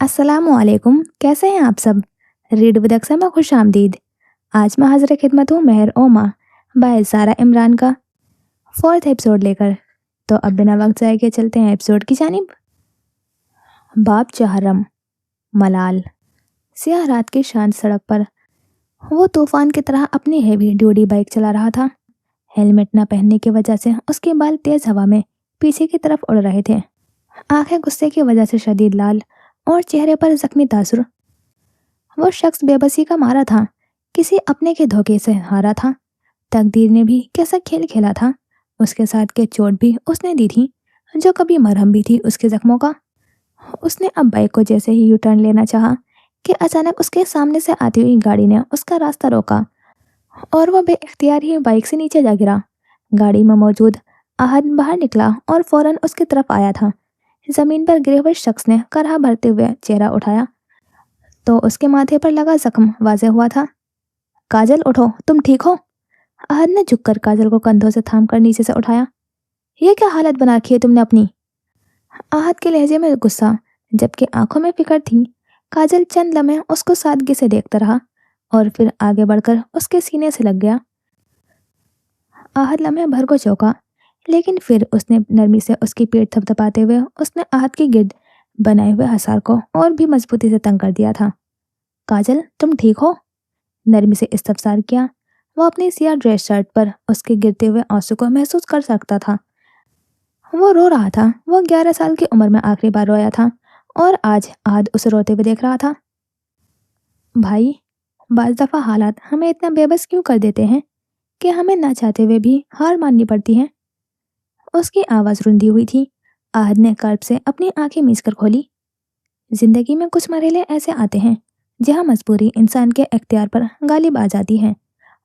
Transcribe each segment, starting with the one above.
अस्सलाम वालेकुम, कैसे हैं आप सब। रीड विद अक्सर में खुश आमदीद। आज मैं हाजिर खिदमत हूँ मेहर ओमा बाय सारा इमरान का फोर्थ एपिसोड लेकर। तो अब बिना वक्त जाए के चलते हैं एपिसोड की जानिब। बाब चहरम मलाल। सियाह रात की शांत सड़क पर वो तूफान की तरह अपनी हेवी ड्यूटी बाइक चला रहा था। हेलमेट न पहनने की वजह से उसके बाल तेज हवा में पीछे की तरफ उड़ रहे थे। आंखें गुस्से की वजह से शदीद लाल और चेहरे पर जख्मी तासुर। वो शख्स बेबसी का मारा था, किसी अपने के धोखे से हारा था। तकदीर ने भी कैसा खेल खेला था, उसके साथ के चोट भी उसने दी थी जो कभी मरहम भी थी उसके जख्मों का। उसने अब बाइक को जैसे ही यू टर्न लेना चाहा कि अचानक उसके सामने से आती हुई गाड़ी ने उसका रास्ता रोका और वह बेइख्तियार ही बाइक से नीचे जा गिरा। गाड़ी में मौजूद आहद बाहर निकला और फौरन उसकी तरफ आया था। जमीन पर गिरे हुए शख्स ने करहा भरते हुए चेहरा उठाया तो उसके माथे पर लगा जख्म वाज़ेह हुआ था। काजल उठो, तुम ठीक हो। आहद ने झुककर काजल को कंधों से थाम कर नीचे से उठाया। ये क्या हालत बना रखी है तुमने अपनी। आहद के लहजे में गुस्सा जबकि आंखों में फिक्र थी। काजल चंद लम्हे उसको सादगी से देखता रहा और फिर आगे बढ़कर उसके सीने से लग गया। आहद लम्हे भर को चौंका, लेकिन फिर उसने नरमी से उसकी पीठ थपथपाते हुए उसने आहद के गिर्द बनाए हुए हसार को और भी मजबूती से तंग कर दिया था। काजल, तुम ठीक हो। नरमी से इस्तफसार किया। वो अपनी सियाह ड्रेस शर्ट पर उसके गिरते हुए आंसू को महसूस कर सकता था। वो रो रहा था। वो 11 साल की उम्र में आखिरी बार रोया था और आज आहद उसे रोते हुए देख रहा था। भाई, बाज़ दफ़ा हालात हमें इतना बेबस क्यों कर देते हैं कि हमें ना चाहते हुए भी हार माननी पड़ती है। उसकी आवाज़ रुंधी हुई थी। आहद ने कर्ब से अपनी आंखें मीच कर खोली। जिंदगी में कुछ मरहले ऐसे आते हैं जहाँ मजबूरी इंसान के इख्तियार पर गालिब आ जाती है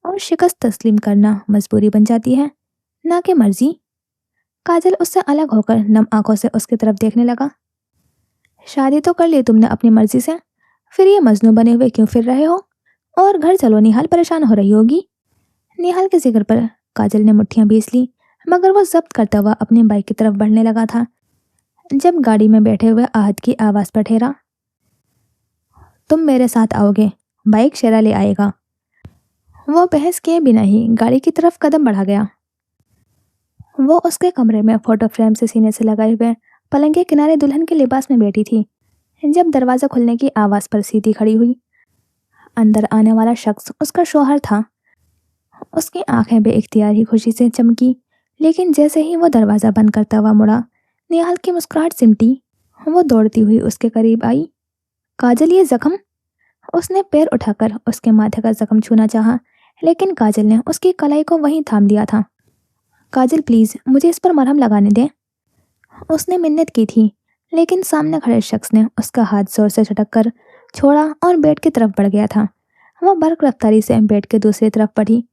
और शिकस्त तस्लीम करना मजबूरी बन जाती है, ना कि मर्जी। काजल उससे अलग होकर नम आंखों से उसकी तरफ देखने लगा। शादी तो कर ली तुमने अपनी मर्जी से, फिर ये मजनू बने हुए क्यों फिर रहे हो। और घर चलो, निहाल परेशान हो रही होगी। निहाल के जिक्र पर काजल ने मुट्ठियां बीस ली, मगर वो जब्त करता हुआ अपनी बाइक की तरफ बढ़ने लगा था जब गाड़ी में बैठे हुए आहद की आवाज़ पर ठहरा। तुम मेरे साथ आओगे, बाइक शेरा ले आएगा। वो बहस किए बिना ही गाड़ी की तरफ कदम बढ़ा गया। वो उसके कमरे में फोटो फ्रेम से सीने से लगाए हुए पलंग के किनारे दुल्हन के लिबास में बैठी थी जब दरवाज़ा खुलने की आवाज़ पर सीधी खड़ी हुई। अंदर आने वाला शख्स उसका शौहर था। उसकी आंखें बेइख्तियार ही खुशी से चमकी, लेकिन जैसे ही वो दरवाज़ा बंद करता हुआ मुड़ा, निहाल की मुस्कुराहट सिमटी। वो दौड़ती हुई उसके करीब आई। काजल, ये जख्म। उसने पैर उठाकर उसके माथे का जख्म छूना चाहा, लेकिन काजल ने उसकी कलाई को वहीं थाम दिया था। काजल प्लीज़, मुझे इस पर मरहम लगाने दें। उसने मिन्नत की थी, लेकिन सामने खड़े शख्स ने उसका हाथ जोर से झटक कर छोड़ा और बेड की तरफ बढ़ गया था। वो बर्क रफ्तारी से बेड के दूसरी तरफ बढ़ी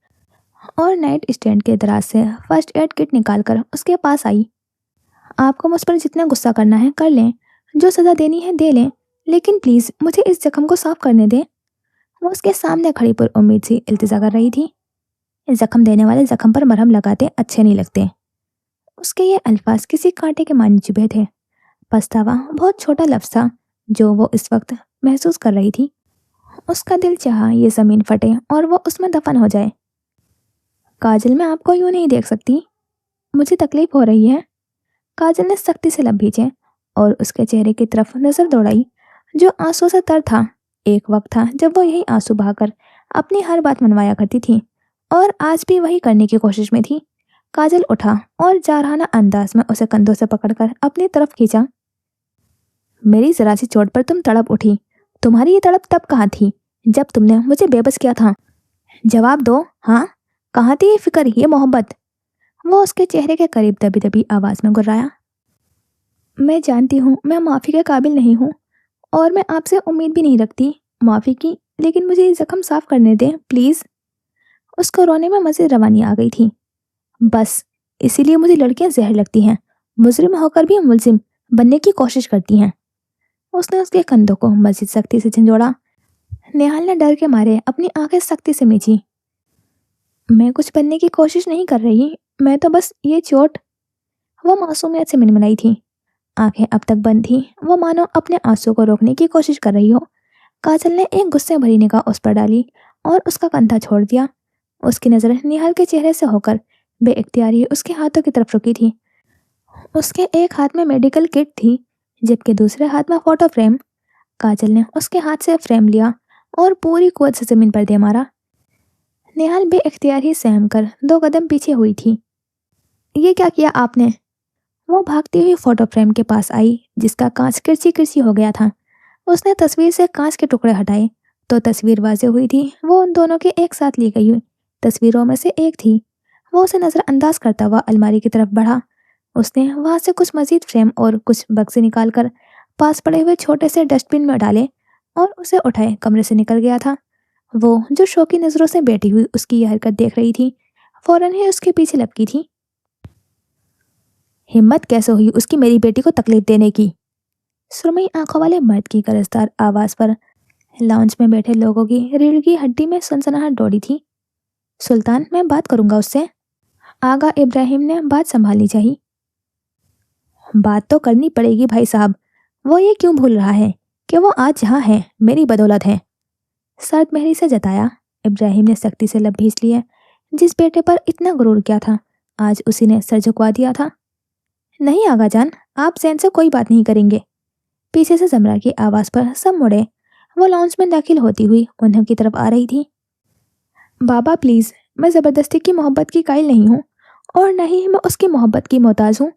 और नाइट स्टैंड के दराज से फर्स्ट एड किट निकालकर उसके पास आई। आपको मुझ पर जितना गुस्सा करना है कर लें, जो सज़ा देनी है दे लें, लेकिन प्लीज़ मुझे इस जख्म को साफ करने दें। वो उसके सामने खड़ी पर उम्मीद सी इल्तिजा कर रही थी। जख्म देने वाले जख्म पर मरहम लगाते अच्छे नहीं लगते। उसके ये अल्फाज किसी कांटे के मानी चुभे थे। पछतावा बहुत छोटा लफ्ज़ था जो वो इस वक्त महसूस कर रही थी। उसका दिल चाहा ये ज़मीन फटे और वो उसमें दफन हो जाए। काजल, मैं आपको यूँ नहीं देख सकती, मुझे तकलीफ हो रही है। काजल ने सख्ती से लब भींचे और उसके चेहरे की तरफ नजर दौड़ाई जो आंसू से तर था। एक वक्त था जब वो यही आंसू बहाकर अपनी हर बात मनवाया करती थी और आज भी वही करने की कोशिश में थी। काजल उठा और जारहाना अंदाज में उसे कंधों से पकड़कर अपनी तरफ खींचा। मेरी जरा सी चोट पर तुम तड़प उठी। तुम्हारी ये तड़प तब कहाँ थी जब तुमने मुझे बेबस किया था। जवाब दो, हाँ, कहाँ थी ये फिक्र, ये मोहब्बत। वो उसके चेहरे के करीब दबी दबी आवाज में गुर्राया। मैं जानती हूँ मैं माफ़ी के काबिल नहीं हूँ और मैं आपसे उम्मीद भी नहीं रखती माफ़ी की, लेकिन मुझे ये जख्म साफ करने दें प्लीज़। उसको रोने में मज़े रवानी आ गई थी। बस इसीलिए मुझे लड़कियां जहर लगती हैं, मुजरिम होकर भी मुलजिम बनने की कोशिश करती हैं। उसने उसके कंधों को मजीद सख्ती से झंझोड़ा। निहाल ने डर के मारे अपनी आंखें सख्ती से मींची। मैं कुछ बनने की कोशिश नहीं कर रही, मैं तो बस ये चोट। वो मासूमियत से मिनमिनाई थी। आंखें अब तक बंद थी, वो मानो अपने आंसू को रोकने की कोशिश कर रही हो। काजल ने एक गुस्से भरी निगाह उस पर डाली और उसका कंधा छोड़ दिया। उसकी नजर निहाल के चेहरे से होकर बेइख्तियारी उसके हाथों की तरफ रुकी थी। उसके एक हाथ में मेडिकल किट थी, जबकि दूसरे हाथ में फोटो फ्रेम। काजल ने उसके हाथ से फ्रेम लिया और पूरी कुवत से जमीन पर दे मारा। निहाल बेइख्तियार ही सहम कर 2 कदम पीछे हुई थी। ये क्या किया आपने? वो भागती हुई फोटो फ्रेम के पास आई, जिसका कांच किरची किरची हो गया था। उसने तस्वीर से कांच के टुकड़े हटाए तो तस्वीर वाज़ेह हुई थी। वो उन दोनों के एक साथ ली गई हुई तस्वीरों में से एक थी। वो उसे नज़रअंदाज करता हुआ अलमारी की तरफ बढ़ा। उसने वहां से कुछ मजीद फ्रेम और कुछ बक्से निकालकर पास पड़े हुए छोटे से डस्टबिन में डाले और उसे उठाए कमरे से निकल गया था। वो जो शौकी नज़रों से बैठी हुई उसकी यह हरकत देख रही थी, फौरन ही उसके पीछे लपकी थी। हिम्मत कैसे हुई उसकी मेरी बेटी को तकलीफ देने की? सुरमई आंखों वाले मर्द की गरजदार आवाज पर लाउंज में बैठे लोगों की रीढ़ की हड्डी में सनसनाहट दौड़ी थी। सुल्तान, मैं बात करूंगा उससे। आगा इब्राहिम ने बात संभालनी चाहिए। बात तो करनी पड़ेगी भाई साहब। वो ये क्यों भूल रहा है कि वो आज जहाँ है मेरी बदौलत है? सर्द मेहरी से जताया। इब्राहिम ने सख्ती से लब भींच लिए। जिस बेटे पर इतना गुरूर किया था, आज उसी ने सर झुकवा दिया था। नहीं आगा जान, आप जैन से कोई बात नहीं करेंगे। पीछे से जमरा की आवाज पर सब मुड़े। वो लॉन्च में दाखिल होती हुई उन्हें की तरफ आ रही थी। बाबा प्लीज, मैं जबरदस्ती की मोहब्बत की कायल नहीं हूँ और न ही मैं उसकी मोहब्बत की मोहताज हूँ।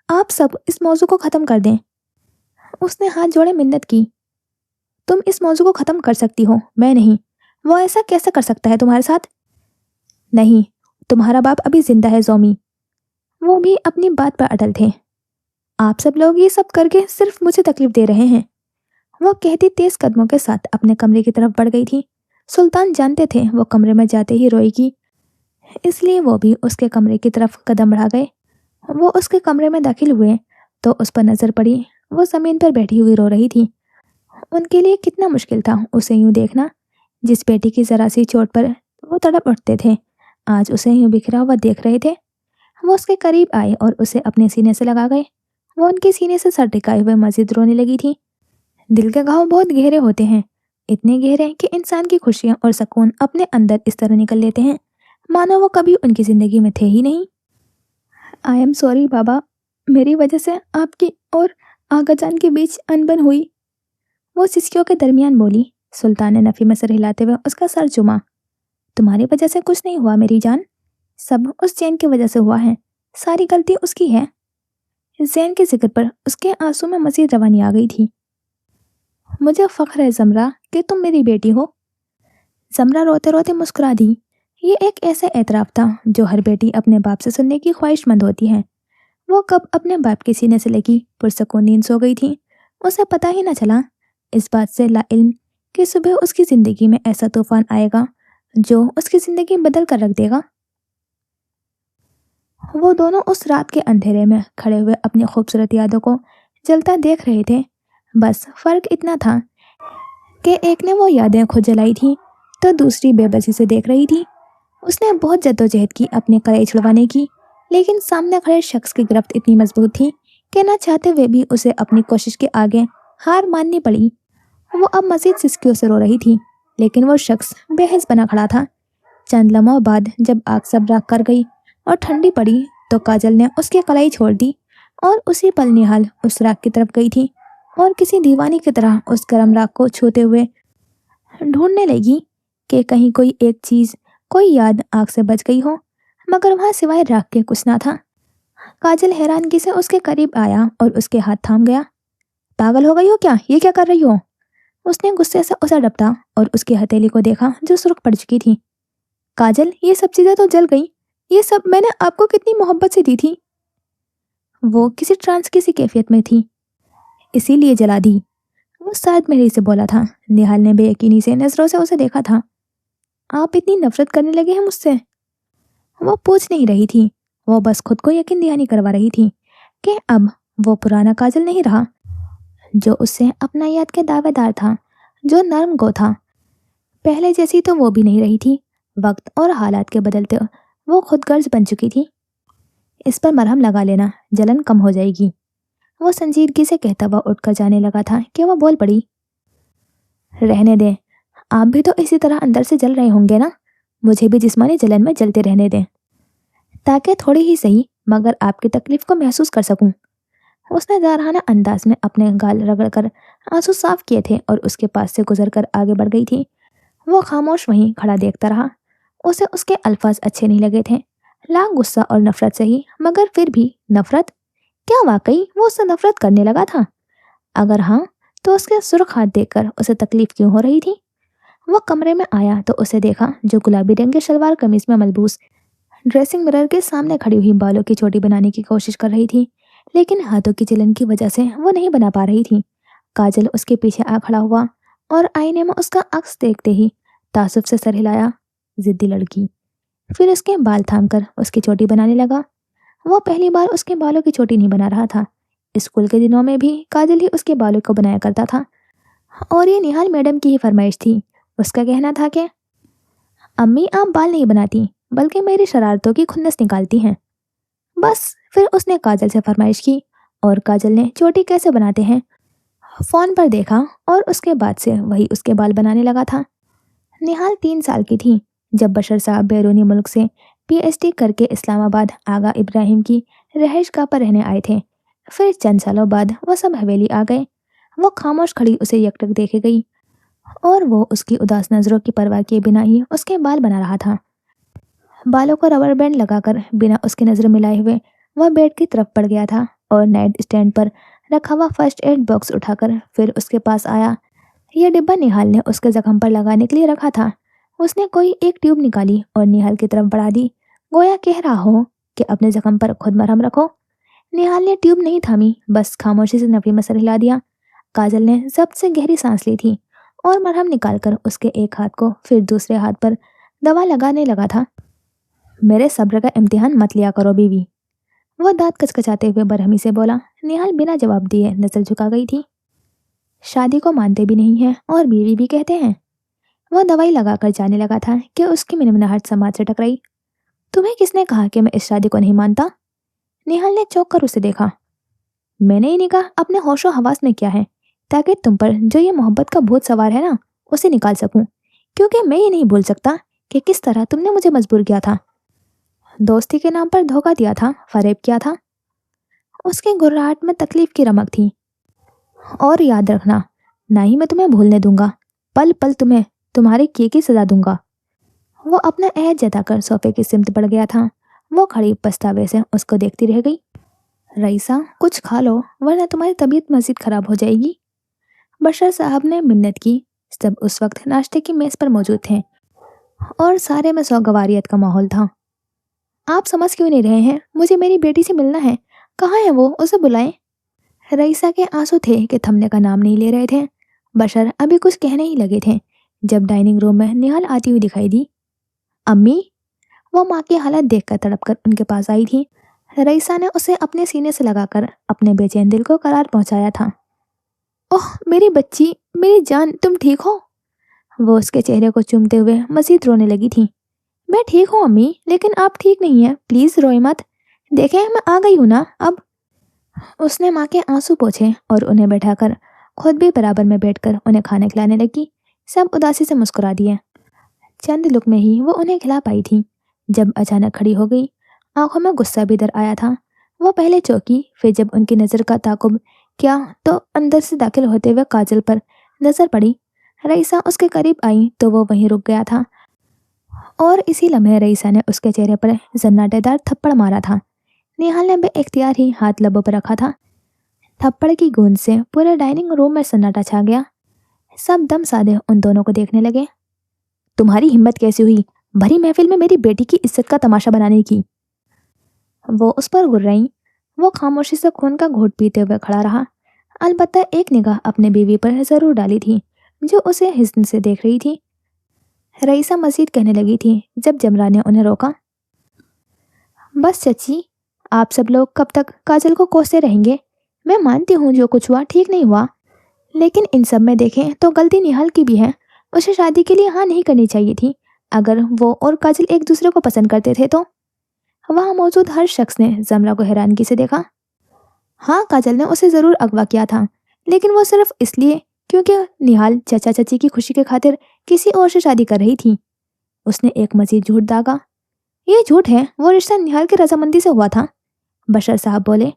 आप सब इस मौजू को खत्म कर दें। उसने हाथ जोड़े मिन्नत की। तुम इस मौजू को खत्म कर सकती हो, मैं नहीं। वो ऐसा कैसे कर सकता है तुम्हारे साथ? नहीं, तुम्हारा बाप अभी जिंदा है जोमी। वो भी अपनी बात पर अटल थे। आप सब लोग ये सब करके सिर्फ मुझे तकलीफ दे रहे हैं। वो कहती तेज कदमों के साथ अपने कमरे की तरफ बढ़ गई थी। सुल्तान जानते थे वो कमरे में जाते ही रोएगी, इसलिए वो भी उसके कमरे की तरफ कदम बढ़ा गए। वो उसके कमरे में दाखिल हुए तो उस पर नजर पड़ी। वो जमीन पर बैठी हुई रो रही थी। उनके लिए कितना मुश्किल था उसे यूं देखना। जिस बेटी की जरा सी चोट पर वो तड़प उठते थे, आज उसे यूं बिखरा हुआ देख रहे थे। वो उसके करीब आए और उसे अपने सीने से लगा गए। वो उनके सीने से सर टिकाए हुए मजीद रोने लगी थी। दिल के घाव बहुत गहरे होते हैं, इतने गहरे कि इंसान की खुशियां और सुकून अपने अंदर इस तरह निकल लेते हैं मानो वो कभी उनकी जिंदगी में थे ही नहीं। आई एम सॉरी बाबा, मेरी वजह से आपकी और आगा जान के बीच अनबन हुई। वो सिसकियों के दरमियान बोली। सुल्तान ने नफी में सर हिलाते हुए उसका सर चुमा। तुम्हारी वजह से कुछ नहीं हुआ मेरी जान, सब उस चैन की वजह से हुआ है। सारी गलती उसकी है। जैन के जिक्र पर उसके आंसू में मजीद रवानी आ गई थी। मुझे फख्र है जमरा कि तुम मेरी बेटी हो। जमरा रोते रोते मुस्कुरा दी। ये एक ऐसा एतराफ था जो हर बेटी अपने बाप से सुनने की ख्वाहिशमंद होती है। वो कब अपने बाप के सीने से लगी पुरसकून नींद सो गई थी। उसे पता ही न चला, इस बात से लाइल्म कि सुबह उसकी जिंदगी में ऐसा तूफान आएगा जो उसकी जिंदगी बदल कर रख देगा। वो दोनों उस रात के अंधेरे में खड़े हुए अपनी खूबसूरत यादों को जलता देख रहे थे। बस फर्क इतना था कि एक ने वो यादें खुद जलाई थी तो दूसरी बेबसी से देख रही थी। उसने बहुत जद्दोजहद की अपने कलेजे छुड़वाने की, लेकिन सामने खड़े शख्स की गिरफ्त इतनी मजबूत थी कि न चाहते हुए भी उसे अपनी कोशिश के आगे हार माननी पड़ी। वो अब मजीद सिसकियों से रो रही थी, लेकिन वो शख्स बेहस बना खड़ा था। चंद लम्हों बाद जब आग सब राख कर गई और ठंडी पड़ी तो काजल ने उसकी कलाई छोड़ दी और उसी पल निहाल उस राख की तरफ गई थी और किसी दीवानी की तरह उस गर्म राख को छूते हुए ढूंढने लगी कि कहीं कोई एक चीज, कोई याद आग से बच गई हो, मगर वहां सिवाय राख के कुछ ना था। काजल हैरानगी से उसके करीब आया और उसके हाथ थाम गया। पागल हो गई हो क्या? ये क्या कर रही हो? उसने गुस्से से उसे डपटा और उसकी हथेली को देखा जो सुर्ख पड़ चुकी थी। काजल, ये सब चीजें तो जल गई। ये सब मैंने आपको कितनी मोहब्बत से दी थी। वो किसी ट्रांस की सी कैफियत में थी, इसीलिए जला दी। वो शायद मेरे से बोला था। निहाल ने बेयकीनी से नजरों से उसे देखा था। आप इतनी नफरत करने लगे हैं मुझसे? वो पूछ नहीं रही थी, वो बस खुद को यकीन दहानी करवा रही थी कि अब वो पुराना काजल नहीं रहा जो उससे अपना याद के दावेदार था, जो नर्म गो था। पहले जैसी तो वो भी नहीं रही थी। वक्त और हालात के बदलते वो खुद गर्ज बन चुकी थी। इस पर मरहम लगा लेना, जलन कम हो जाएगी। वो संजीदगी से कहता हुआ उठकर जाने लगा था कि वो बोल पड़ी, रहने दें, आप भी तो इसी तरह अंदर से जल रहे होंगे ना। मुझे भी जिस्मानी जलन में जलते रहने दें, ताकि थोड़ी ही सही मगर आपकी तकलीफ को महसूस कर सकूं। उसने जारहाना अंदाज में अपने गाल रगड़कर आंसू साफ किए थे और उसके पास से गुजरकर आगे बढ़ गई थी। वो खामोश वहीं खड़ा देखता रहा। उसे उसके अल्फाज अच्छे नहीं लगे थे, लाख गुस्सा और नफरत से ही, मगर फिर भी नफरत। क्या वाकई वो उससे नफरत करने लगा था? अगर हाँ, तो उसके सुर्ख हाथ देखकर उसे तकलीफ क्यों हो रही थी? वो कमरे में आया तो उसे देखा जो गुलाबी रंग की शलवार कमीज में मलबूस ड्रेसिंग मिरर के सामने खड़ी हुई बालों की चोटी बनाने की कोशिश कर रही थी, लेकिन हाथों की जलन की वजह से वो नहीं बना पा रही थी। काजल उसके पीछे आ खड़ा हुआ और आईने में उसका अक्स देखते ही तासुफ से सर हिलाया। जिद्दी लड़की। फिर उसके बाल थामकर उसकी चोटी बनाने लगा। वो पहली बार उसके बालों की चोटी नहीं बना रहा था। स्कूल के दिनों में भी काजल ही उसके बालों को बनाया करता था, और ये निहाल मैडम की ही फरमाइश थी। उसका कहना था कि अम्मी आप बाल नहीं बनाती बल्कि मेरी शरारतों की खुन्नस निकालती हैं। बस फिर उसने काजल से फरमाइश की और काजल ने चोटी कैसे बनाते हैं फोन पर देखा और उसके बाद से वही उसके बाल बनाने लगा था। निहाल 3 साल की थी जब बशर साहब बैरूनी मुल्क से पीएचडी करके इस्लामाबाद आगा इब्राहिम की रहायशगाह पर रहने आए थे। फिर चंद सालों बाद वो सब हवेली आ गए। वो खामोश खड़ी उसे यकटक देखे गई और वो उसकी उदास नजरों की परवाह किए बिना ही उसके बाल बना रहा था। बालों को रबर बैंड लगाकर बिना उसकी नजर मिलाए हुए वह बेड की तरफ पड़ गया था और नाइट स्टैंड पर रखा हुआ फर्स्ट एड बॉक्स उठाकर फिर उसके पास आया। यह डिब्बा निहाल ने उसके जख्म पर लगाने के लिए रखा था। उसने कोई एक ट्यूब निकाली और निहाल की तरफ बढ़ा दी, गोया कह रहा हो कि अपने जख्म पर खुद मरहम रखो। निहाल ने ट्यूब नहीं थामी, बस खामोशी से नफी में सर हिला दिया। काजल ने जब्त से गहरी सांस ली थी और मरहम निकालकर उसके एक हाथ को फिर दूसरे हाथ पर दवा लगाने लगा था। मेरे सब्र का इम्तिहान मत लिया करो बीवी, वह दांत कचकचाते हुए बरहमी से बोला। निहाल बिना जवाब दिए नजर झुका गई थी। शादी को मानते भी नहीं है और बीवी भी कहते हैं। वह दवाई लगाकर जाने लगा था कि उसकी मिनमिनाहट समाज से टकराई। तुम्हें किसने कहा कि मैं इस शादी को नहीं मानता? निहाल ने चौंक कर उसे देखा। मैंने ही निकाह अपने होशो हवास में किया है ताकि तुम पर जो ये मोहब्बत का भूत सवार है ना उसे निकाल सकूं, क्योंकि मैं ये नहीं भूल सकता कि किस तरह तुमने मुझे मजबूर किया था, दोस्ती के नाम पर धोखा दिया था, फरेब किया था। उसके गुर्राहट में तकलीफ की रमक थी। और याद रखना, ना ही मैं तुम्हें भूलने दूंगा, पल पल तुम्हें तुम्हारे किए की सजा दूंगा। वो अपना अहद जताकर सोफे की सिमत बढ़ गया था। वो खड़ी पछतावे से उसको देखती रह गई। रईसा कुछ खा लो वरना तुम्हारी तबीयत मजीद खराब हो जाएगी। बशर साहब ने मिन्नत की। सब उस वक्त नाश्ते की मेज पर मौजूद थे और सारे में सौगवारियत का माहौल था। आप समझ क्यों नहीं रहे हैं? मुझे मेरी बेटी से मिलना है। कहाँ है वो? उसे बुलाएं। रईसा के आंसू थे कि थमने का नाम नहीं ले रहे थे। बशर अभी कुछ कहने ही लगे थे जब डाइनिंग रूम में निहाल आती हुई दिखाई दी। अम्मी, वो माँ की हालत देखकर तड़पकर उनके पास आई थी। रईसा ने उसे अपने सीने से लगाकर अपने बेचैन दिल को करार पहुंचाया था। ओह मेरी बच्ची, मेरी जान, तुम ठीक हो? वो उसके चेहरे को चूमते हुए मजीद रोने लगी थी। मैं ठीक हूँ अम्मी, लेकिन आप ठीक नहीं है, प्लीज रोए मत। देखें मैं आ गई हूँ ना अब। उसने माँ के आंसू पोंछे और उन्हें बैठाकर खुद भी बराबर में बैठकर उन्हें खाना खिलाने लगी। सब उदासी से मुस्कुरा दिए। चंद लुक में ही वो उन्हें खिला पाई थी जब अचानक खड़ी हो गई। आंखों में गुस्सा भी दर आया था। वो पहले चौंकी, फिर जब उनकी नज़र का ताकुब क्या तो अंदर से दाखिल होते हुए काजल पर नजर पड़ी। रईसा उसके करीब आई तो वो वहीं रुक गया था और इसी लम्हे रईसा ने उसके चेहरे पर जन्नाटेदार थप्पड़ मारा था। निहाल ने बेइख्तियार ही हाथ लबों पर रखा था। थप्पड़ की गूंज से पूरे डाइनिंग रूम में सन्नाटा छा गया। सब दम साधे उन दोनों को देखने लगे। तुम्हारी हिम्मत कैसी हुई भरी महफिल में मेरी बेटी की इज्जत का तमाशा बनाने की? वो उस पर गुर्राई। वो खामोशी से खून का घूंट पीते हुए खड़ा रहा। अलबत्ता एक निगाह अपने बीवी पर जरूर डाली थी जो उसे हिस्न से देख रही थी। रईसा मजीद कहने लगी थी जब जमरा ने उन्हें रोका। बस चची, आप सब लोग कब तक काजल को कोसते रहेंगे? मैं मानती हूँ जो कुछ हुआ ठीक नहीं हुआ, लेकिन इन सब में देखें तो गलती निहाल की भी है। उसे शादी के लिए हाँ नहीं करनी चाहिए थी। अगर वो और काजल एक दूसरे को पसंद करते थे तो। वहाँ मौजूद हर शख्स ने जमरा को हैरानगी से देखा। हाँ, काजल ने उसे ज़रूर अगवा किया था, लेकिन वो सिर्फ इसलिए क्योंकि निहाल चाचा चाची की खुशी के खातिर किसी और से शादी कर रही थी। उसने एक मजीद झूठ दागा। ये झूठ है, वो रिश्ता निहाल की रजामंदी से हुआ था। बशर साहब बोले,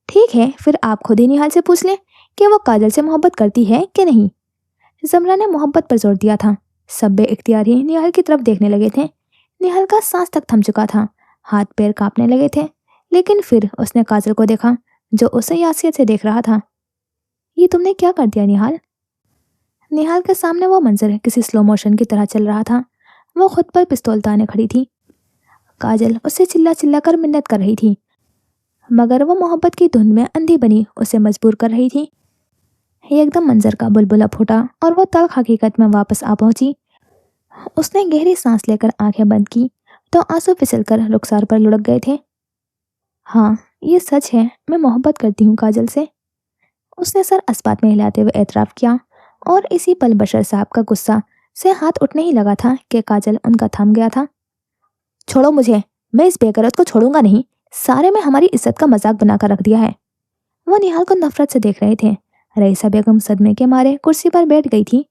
ठीक है, फिर आप खुद ही निहाल से पूछ लें कि वो काजल से मोहब्बत करती है कि नहीं। जमरा ने मोहब्बत पर जोर दिया था। सब बेइख्तियार ही निहाल की तरफ देखने लगे थे। निहाल का सांस तक थम चुका था, हाथ पैर कांपने लगे थे। लेकिन फिर उसने काजल को देखा, जो उसे यासियत से देख रहा था। ये तुमने क्या कर दिया निहाल? निहाल के सामने वो मंजर किसी स्लो मोशन की तरह चल रहा था। वो खुद पर पिस्तौल ताने खड़ी थी। काजल उससे चिल्ला चिल्ला कर मिन्नत कर रही थी, मगर वो मोहब्बत की धुन में अंधी बनी उसे मजबूर कर रही थी। एकदम मंजर का बुलबुला फूटा और वो तल्ख हकीकत में वापस आ पहुंची। उसने गहरी सांस लेकर आंखें बंद की तो आंसू फिसलकर रुखसार पर लुढ़क गए थे। हाँ, ये सच है, मैं मोहब्बत करती हूँ काजल से। उसने सर अस्पात में हिलाते हुए एतराफ़ किया। और इसी पल बशर साहब का गुस्सा से हाथ उठने ही लगा था कि काजल उनका थम गया था। छोड़ो मुझे, मैं इस बेगरत को छोड़ूंगा नहीं। सारे में हमारी इज्जत का मजाक बनाकर रख दिया है। वो निहाल को नफरत से देख रहे थे। रईसा बेगम सदमे के मारे कुर्सी पर बैठ गई थी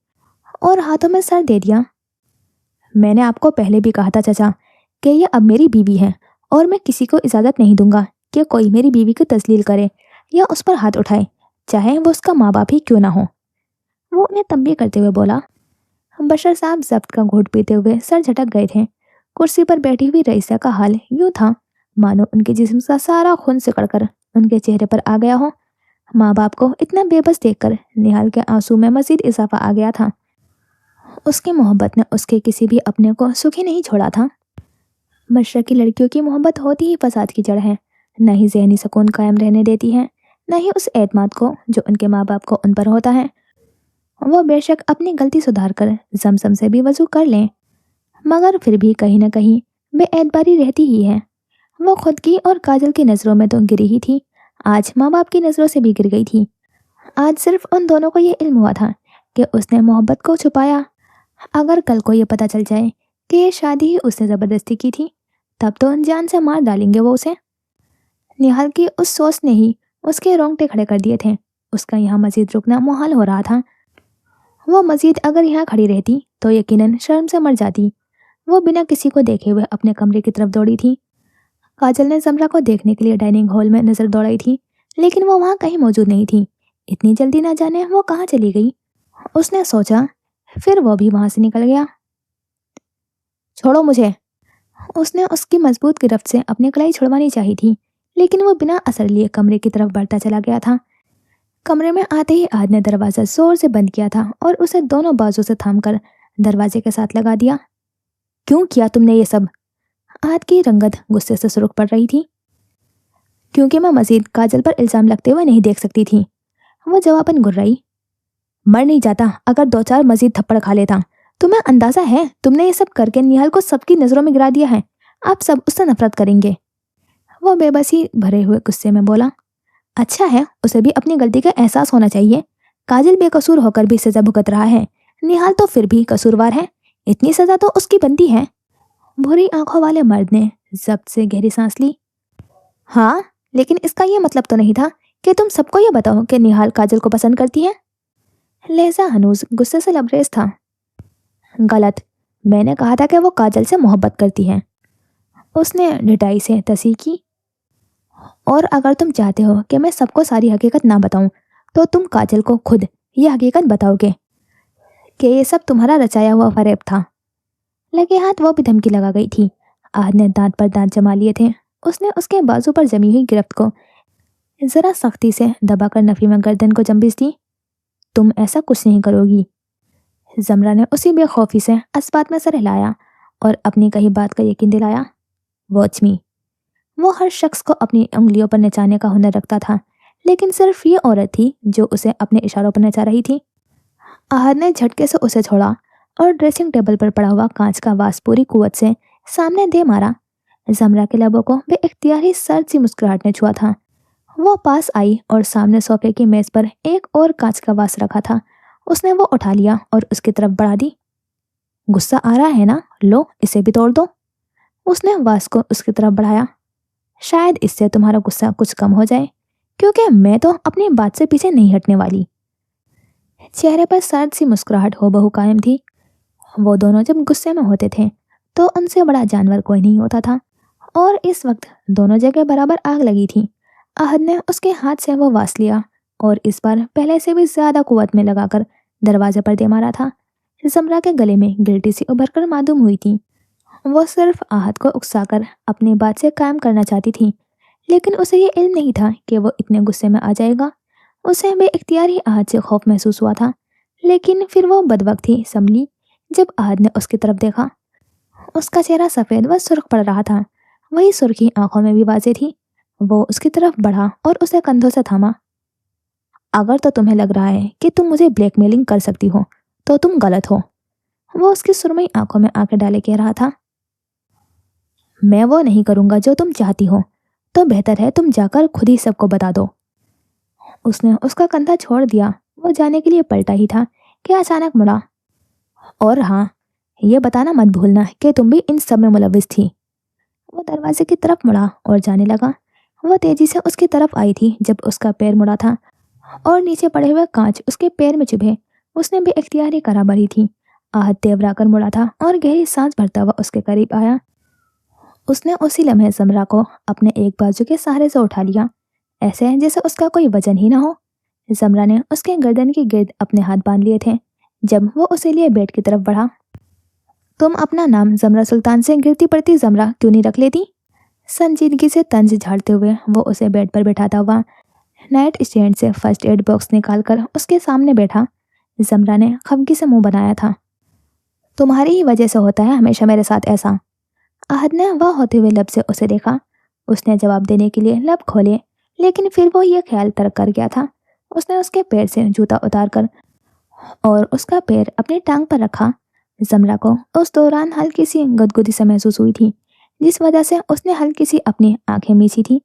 और हाथों में सर दे दिया। मैंने आपको पहले भी कहा था चाचा कि ये अब मेरी बीवी है और मैं किसी को इजाज़त नहीं दूंगा कि कोई मेरी बीवी की तस्लील करे या उस पर हाथ उठाए, चाहे वो उसका माँ बाप ही क्यों ना हो। वो उन्हें तंबी करते हुए बोला। बशर साहब जब्त का घूंट पीते हुए सर झटक गए थे। कुर्सी पर बैठी हुई रईसा का हाल यूं था मानो उनके जिस्म का सारा खून सिकड़कर उनके चेहरे पर आ गया हो। माँ बाप को इतना बेबस देखकर निहाल के आंसू में मजीद इजाफा आ गया था। उसकी मोहब्बत ने उसके किसी भी अपने को सुखी नहीं छोड़ा था। मशरक की लड़कियों की मोहब्बत होती ही फसाद की जड़ है, न ही जहनी सुकून कायम रहने देती है, न ही उस एतमाद को जो उनके माँ बाप को उन पर होता है। वो बेशक अपनी गलती सुधार कर जमजम से भी वजू कर लें, मगर फिर भी कहीं न कहीं बेएतबारी रहती ही है। वो खुद की और काजल की नज़रों में तो गिरी ही थी, आज माँ बाप की नज़रों से भी गिर गई थी। आज सिर्फ उन दोनों को ये इल्म हुआ था कि उसने मोहब्बत को छुपाया। अगर कल को ये पता चल जाए कि ये शादी ही उसने ज़बरदस्ती की थी, तब तो जान से मार डालेंगे वो उसे। निहाल की उस सोच ने ही उसके रोंगटे खड़े कर दिए थे। उसका यहाँ मजीद रुकना मुहाल हो रहा था। वो मजीद अगर यहाँ खड़ी रहती तो यकीनन शर्म से मर जाती। वो बिना किसी को देखे हुए अपने कमरे की तरफ दौड़ी थी। काजल ने जमरा को देखने के लिए डाइनिंग हॉल में नजर दौड़ाई थी, लेकिन वो वहाँ कहीं मौजूद नहीं थी। इतनी जल्दी ना जाने वो कहाँ चली गई, उसने सोचा। फिर वो भी वहाँ से निकल गया। छोड़ो मुझे, उसने उसकी मजबूत गिरफ्त से अपनी कलाई छुड़वानी चाहिए थी, लेकिन वो बिना असर लिए कमरे की तरफ बढ़ता चला गया था। कमरे में आते ही आद ने दरवाज़ा जोर से बंद किया था और उसे दोनों बाजू से थामकर दरवाजे के साथ लगा दिया। क्यों किया तुमने ये सब? आद की रंगत गुस्से से सुर्ख पड़ रही थी। क्योंकि मैं मजीद काजल पर इल्ज़ाम लगते हुए नहीं देख सकती थी, वो जवाबन गुर्राई। मर नहीं जाता अगर दो चार मजीद थप्पड़ खा लेता। तुम्हें अंदाजा है तुमने ये सब करके निहाल को सबकी नज़रों में गिरा दिया है। आप सब उससे नफरत करेंगे। वो बेबसी भरे हुए गुस्से में बोला। अच्छा है, उसे भी अपनी गलती का एहसास होना चाहिए। काजल बेकसूर होकर भी सजा भुगत रहा है, निहाल तो फिर भी कसूरवार है। इतनी सजा तो उसकी बनती है। भूरी आंखों वाले मर्द ने जब्त से गहरी सांस ली। हाँ, लेकिन इसका यह मतलब तो नहीं था कि तुम सबको यह बताओ कि निहाल काजल को पसंद करती है। लहजा हनूज गुस्से से लबरेज था। गलत, मैंने कहा था कि वो काजल से मोहब्बत करती है। उसने ढिठाई से तसी की। और अगर तुम चाहते हो कि मैं सबको सारी हकीकत ना बताऊं, तो तुम काजल को खुद ये हकीकत बताओगे कि ये सब तुम्हारा रचाया हुआ फरेब था। लगे हाथ वो भी धमकी लगा गई थी। आहद ने दांत पर दांत जमा लिए थे। उसने उसके बाजू पर जमी हुई गिरफ्त को जरा सख्ती से दबाकर नफी में गर्दन को जंबिश दी। तुम ऐसा कुछ नहीं करोगी। जमरा ने उसी बेखौफी से अस्बात में सर हिलाया और अपनी कही बात का यकीन दिलाया। वॉच मी। वो हर शख्स को अपनी उंगलियों पर नचाने का हुनर रखता था, लेकिन सिर्फ ये औरत थी जो उसे अपने इशारों पर नचा रही थी। आहद ने झटके से उसे छोड़ा और ड्रेसिंग टेबल पर पड़ा हुआ कांच का वास पूरी कुव्वत से सामने दे मारा। जमरा के लबों को बेइख्तियारी सर्द सी मुस्कुराहट ने छुआ था। वो पास आई और सामने सोफे की मेज पर एक और कांच का वास रखा था। उसने वो उठा लिया और उसकी तरफ बढ़ा दी। गुस्सा आ रहा है ना, लो इसे भी तोड़ दो। उसने वास को उसकी तरफ बढ़ाया। शायद इससे तुम्हारा गुस्सा कुछ कम हो जाए, क्योंकि मैं तो अपनी बात से पीछे नहीं हटने वाली। चेहरे पर सर्द सी मुस्कुराहट हूबहू कायम थी। वो दोनों जब गुस्से में होते थे तो उनसे बड़ा जानवर कोई नहीं होता था, और इस वक्त दोनों जगह बराबर आग लगी थी। आहद ने उसके हाथ से वो वास लिया और इस बार पहले से भी ज्यादा कुवत में लगाकर दरवाजे पर दे मारा था। जमरा के गले में गिल्टी सी उभर कर मालूम हुई थी। वो सिर्फ आहद को उकसाकर अपनी बात से कायम करना चाहती थी, लेकिन उसे ये इल्म नहीं था कि वो इतने गुस्से में आ जाएगा। उसे बेइख्तियार ही आहद से खौफ महसूस हुआ था, लेकिन फिर वो बदबख्त ही संभली जब आहद ने उसकी तरफ देखा। उसका चेहरा सफ़ेद व सुर्ख पड़ रहा था, वही सुर्खी आंखों में भी वाज़ेह थी। वो उसकी तरफ बढ़ा और उसे कंधों से थामा। अगर तो तुम्हें लग रहा है कि तुम मुझे ब्लैकमेलिंग कर सकती हो तो तुम गलत हो, वो उसकी सुरमई आंखों में आंखें डाले कह रहा था। मैं वो नहीं करूंगा जो तुम चाहती हो, तो बेहतर है तुम जाकर खुद ही सबको बता दो। उसने उसका कंधा छोड़ दिया। वो जाने के लिए पलटा ही था कि अचानक मुड़ा। और हाँ, ये बताना मत भूलना कि तुम भी इन सब में मुलविस थी। वो दरवाजे की तरफ मुड़ा और जाने लगा। वो तेजी से उसकी तरफ आई थी जब उसका पैर मुड़ा था और नीचे पड़े हुए कांच उसके पैर में चुभे। उसने भी इख्तियारी करा भरी थी। आहत तेवरा कर मुड़ा था और गहरी सांस भरता हुआ उसके करीब आया। उसने उसी लम्हे जमरा को अपने एक बाजू के सहारे से उठा लिया, ऐसे जैसे उसका कोई वजन ही ना हो। जमरा ने उसके गर्दन के गिर्द अपने हाथ बांध लिए थे जब वो उसे लिए बेड की तरफ बढ़ा। तुम अपना नाम जमरा सुल्तान से गिरती पड़ती जमरा क्यों नहीं रख लेती? संजीदगी से तंज झाड़ते हुए वो उसे बेड पर बैठाता हुआ नाइट स्टैंड से फर्स्ट एड बॉक्स निकालकर उसके सामने बैठा। जमरा ने खफगी से मुंह बनाया था। तुम्हारी ही वजह से होता है हमेशा मेरे साथ ऐसा। आहद ने वह होते हुए लब से उसे देखा। उसने जवाब देने के लिए लब खोले, लेकिन फिर वो ये ख्याल तर्क कर गया था। उसने उसके पैर से जूता उतार कर और उसका पैर अपनी टांग पर रखा। जमरा को उस दौरान हल्की सी गुदगुदी से महसूस हुई थी, जिस वजह से उसने हल्की सी अपनी आंखें मीची थी।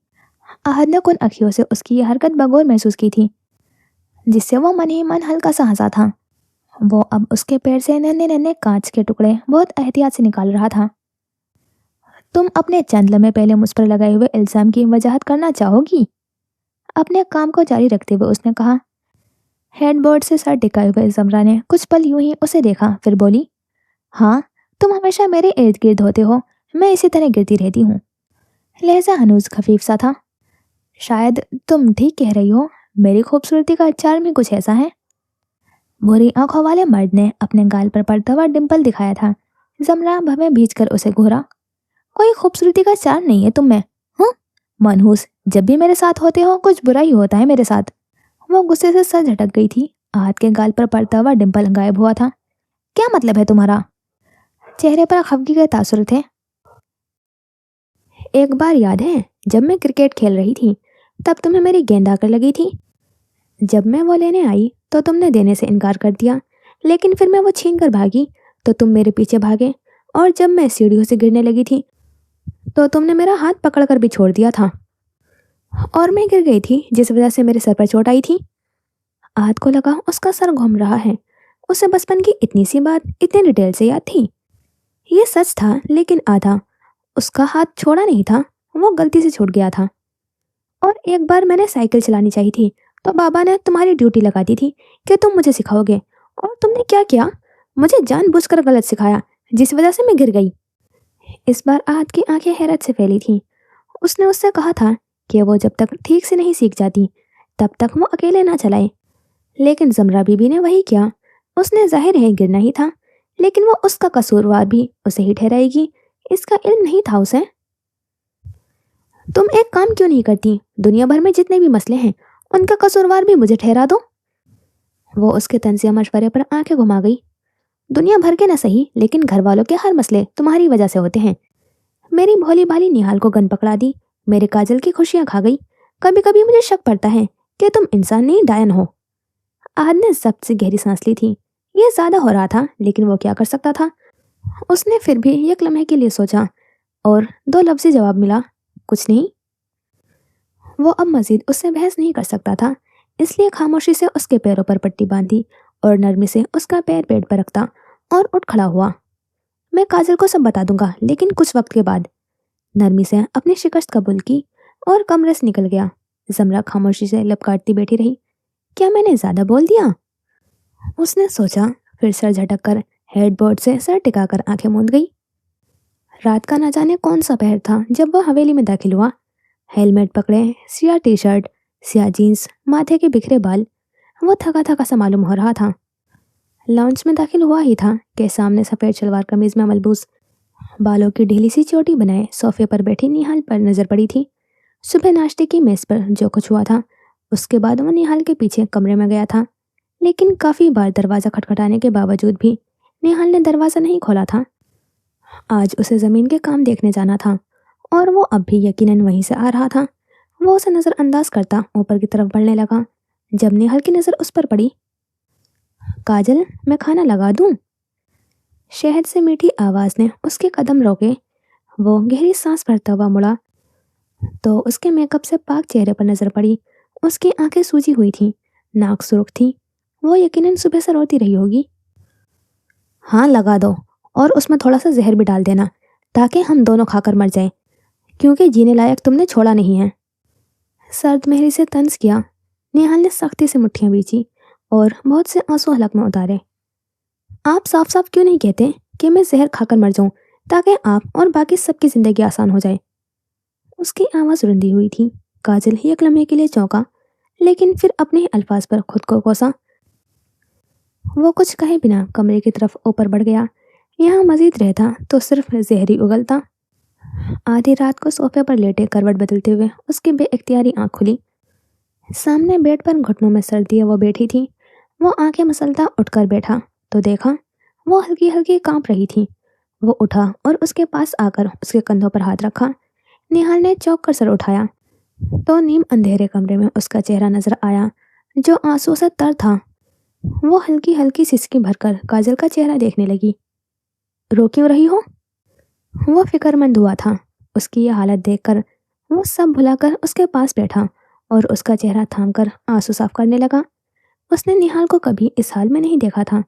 आहद ने कुन अखियों से उसकी ये हरकत बगौर महसूस की थी, जिससे वो मन ही मन हल्का सा हंसा था। वो अब उसके पैर से नन्हे नन्हे कांच के टुकड़े बहुत एहतियात से निकाल रहा था। तुम अपने चंद लम्हे पहले मुझ पर लगाए हुए इल्जाम की वजाहत करना चाहोगी? अपने काम को जारी रखते हुए उसने कहा। हेडबोर्ड से सर टिकाए हुए जमरा ने कुछ पल यूं ही उसे देखा, फिर बोली, हाँ, तुम हमेशा मेरे इर्द गिर्द होते हो, मैं इसी तरह गिरती रहती हूँ। लहजा हनूज खफीफ सा था। शायद तुम ठीक कह रही हो, मेरी खूबसूरती का चार्म ही कुछ ऐसा है। भूरी आंखों वाले मर्द ने अपने गाल पर पड़ता हुआ डिम्पल दिखाया था। जमरा भवें भीज कर उसे घूरा। कोई खूबसूरती का चार्म नहीं है तुम में। हूँ मनहूस, जब भी मेरे साथ होते हो कुछ बुरा ही होता है मेरे साथ। वो गुस्से से सर झटक गई थी। आहत के गाल पर पड़ता हुआ डिम्पल गायब हुआ था। क्या मतलब है तुम्हारा? चेहरे पर खफगी के तासुर थे। एक बार याद है जब मैं क्रिकेट खेल रही थी, तब तुम्हें मेरी गेंद आकर लगी थी। जब मैं वो लेने आई तो तुमने देने से इनकार कर दिया, लेकिन फिर मैं वो छीन कर भागी तो तुम मेरे पीछे भागे, और जब मैं सीढ़ियों से गिरने लगी थी तो तुमने मेरा हाथ पकड़कर भी छोड़ दिया था और मैं गिर गई थी, जिस वजह से मेरे सर पर चोट आई थी। आहत को लगा उसका सर घूम रहा है। उसे बचपन की इतनी सी बात इतनी डिटेल से याद थी। ये सच था, लेकिन आधा उसका हाथ छोड़ा नहीं था, वो गलती से छूट गया था। और एक बार मैंने साइकिल चलानी चाहिए थी तो बाबा ने तुम्हारी ड्यूटी लगा दी थी कि तुम मुझे सिखाओगे, और तुमने क्या किया? मुझे जानबूझकर गलत सिखाया, जिस वजह से मैं गिर गई। इस बार आहत की आंखें हैरत से फैली थीं। उसने उससे कहा था कि वो जब तक ठीक से नहीं सीख जाती तब तक वो अकेले ना चलाए, लेकिन जमरा बीबी ने वही किया। उसने जाहिर है गिरना ही था, लेकिन वो उसका कसूरवार भी उसे ही ठहराएगी, इसका इल्म नहीं था उसे। तुम एक काम क्यों नहीं करती? दुनिया भर में जितने भी मसले हैं उनका कसूरवार भी मुझे ठहरा दो। वो उसके तंजिया मशवरे पर आंखें घुमा गई। दुनिया भर के न सही, लेकिन घर वालों के हर मसले तुम्हारी वजह से होते हैं। मेरी भोली भाली निहाल को गन पकड़ा दी, मेरे काजल की खुशियां खा गई। कभी कभी मुझे शक पड़ता है कि तुम इंसान नहीं डायन हो। आहद ने जब्त से गहरी सांस ली थी। यह ज्यादा हो रहा था, लेकिन वो क्या कर सकता था। उसने फिर भी एक लम्हे के लिए सोचा और दो लफ्ज़ी जवाब मिला, कुछ नहीं। वो अब मजीद उससे बहस नहीं कर सकता था, इसलिए खामोशी से उसके पैरों पर पट्टी बांधी और नरमी से उसका पैर पेट पर रखता और उठ खड़ा हुआ। मैं काजल को सब बता दूंगा, लेकिन कुछ वक्त के बाद। नरमी से अपनी शिकस्त कबूल की और कमरे से निकल गया। ज़मरा खामोशी से लब काटती बैठी रही। क्या मैंने ज़्यादा बोल दिया? उसने सोचा, फिर सर झटक कर हेडबोर्ड से सर टिकाकर आंखें मूंद गई। रात का न जाने कौन सा पहर था जब वह हवेली में दाखिल हुआ। हेलमेट पकड़े, सियाह टी शर्ट, सियाह जीन्स, माथे के बिखरे बाल, वो थका थका सा मालूम हो रहा था। लॉन्च में दाखिल हुआ ही था कि सामने सफ़ेद शलवार कमीज में मलबूस, बालों की ढीली सी चोटी बनाए सोफे पर बैठी निहाल पर नजर पड़ी थी। सुबह नाश्ते की मेज पर जो कुछ हुआ था, उसके बाद वो निहाल के पीछे कमरे में गया था, लेकिन काफ़ी बार दरवाज़ा खटखटाने के बावजूद भी निहाल ने दरवाज़ा नहीं खोला था। आज उसे ज़मीन के काम देखने जाना था और वो अब भी यकीनन वहीं से आ रहा था। वो उसे नज़रअंदाज करता ऊपर की तरफ बढ़ने लगा जब निहाल की नज़र उस पर पड़ी। काजल, मैं खाना लगा दूं? शहद से मीठी आवाज़ ने उसके कदम रोके। वो गहरी सांस भरता हुआ मुड़ा तो उसके मेकअप से पाक चेहरे पर नजर पड़ी। उसकी आंखें सूजी हुई थीं, नाक सुर्ख थी। वो यकीनन सुबह से रोती रही होगी। हाँ लगा दो, और उसमें थोड़ा सा जहर भी डाल देना ताकि हम दोनों खाकर मर जाएं, क्योंकि जीने लायक तुमने छोड़ा नहीं है। सर्द मेहरी से तंज किया। निहाल ने सख्ती से मुट्ठियां बीची और बहुत से आंसू हलक में उतारे। आप साफ साफ क्यों नहीं कहते कि मैं जहर खाकर मर जाऊं ताकि आप और बाकी सबकी जिंदगी आसान हो जाए? उसकी आवाज़ रुंधी हुई थी। काजल एक लम्हे के लिए चौंका, लेकिन फिर अपने ही अल्फाज पर खुद को कोसा। वो कुछ कहे बिना कमरे की तरफ ऊपर बढ़ गया। यहाँ मजीद रहता तो सिर्फ जहरी उगलता। आधी रात को सोफे पर लेटे करवट बदलते हुए उसकी बेइख्तियारी आंख खुली। सामने बेड पर घुटनों में सर दिए वो बैठी थी। वो आंखें मसलता उठकर बैठा तो देखा वो हल्की हल्की कांप रही थी। वो उठा और उसके पास आकर उसके कंधों पर हाथ रखा। निहाल ने चौंक कर सर उठाया तो नीम अंधेरे कमरे में उसका चेहरा नजर आया, जो आंसू से तर था। वो हल्की हल्की सिसकी भरकर काजल का चेहरा देखने लगी। रो क्यों रही हो? वो फिक्रमंद हुआ था। उसकी यह हालत देखकर वो सब भुलाकर उसके पास बैठा और उसका चेहरा थामकर आंसू साफ करने लगा। उसने निहाल को कभी इस हाल में नहीं देखा था।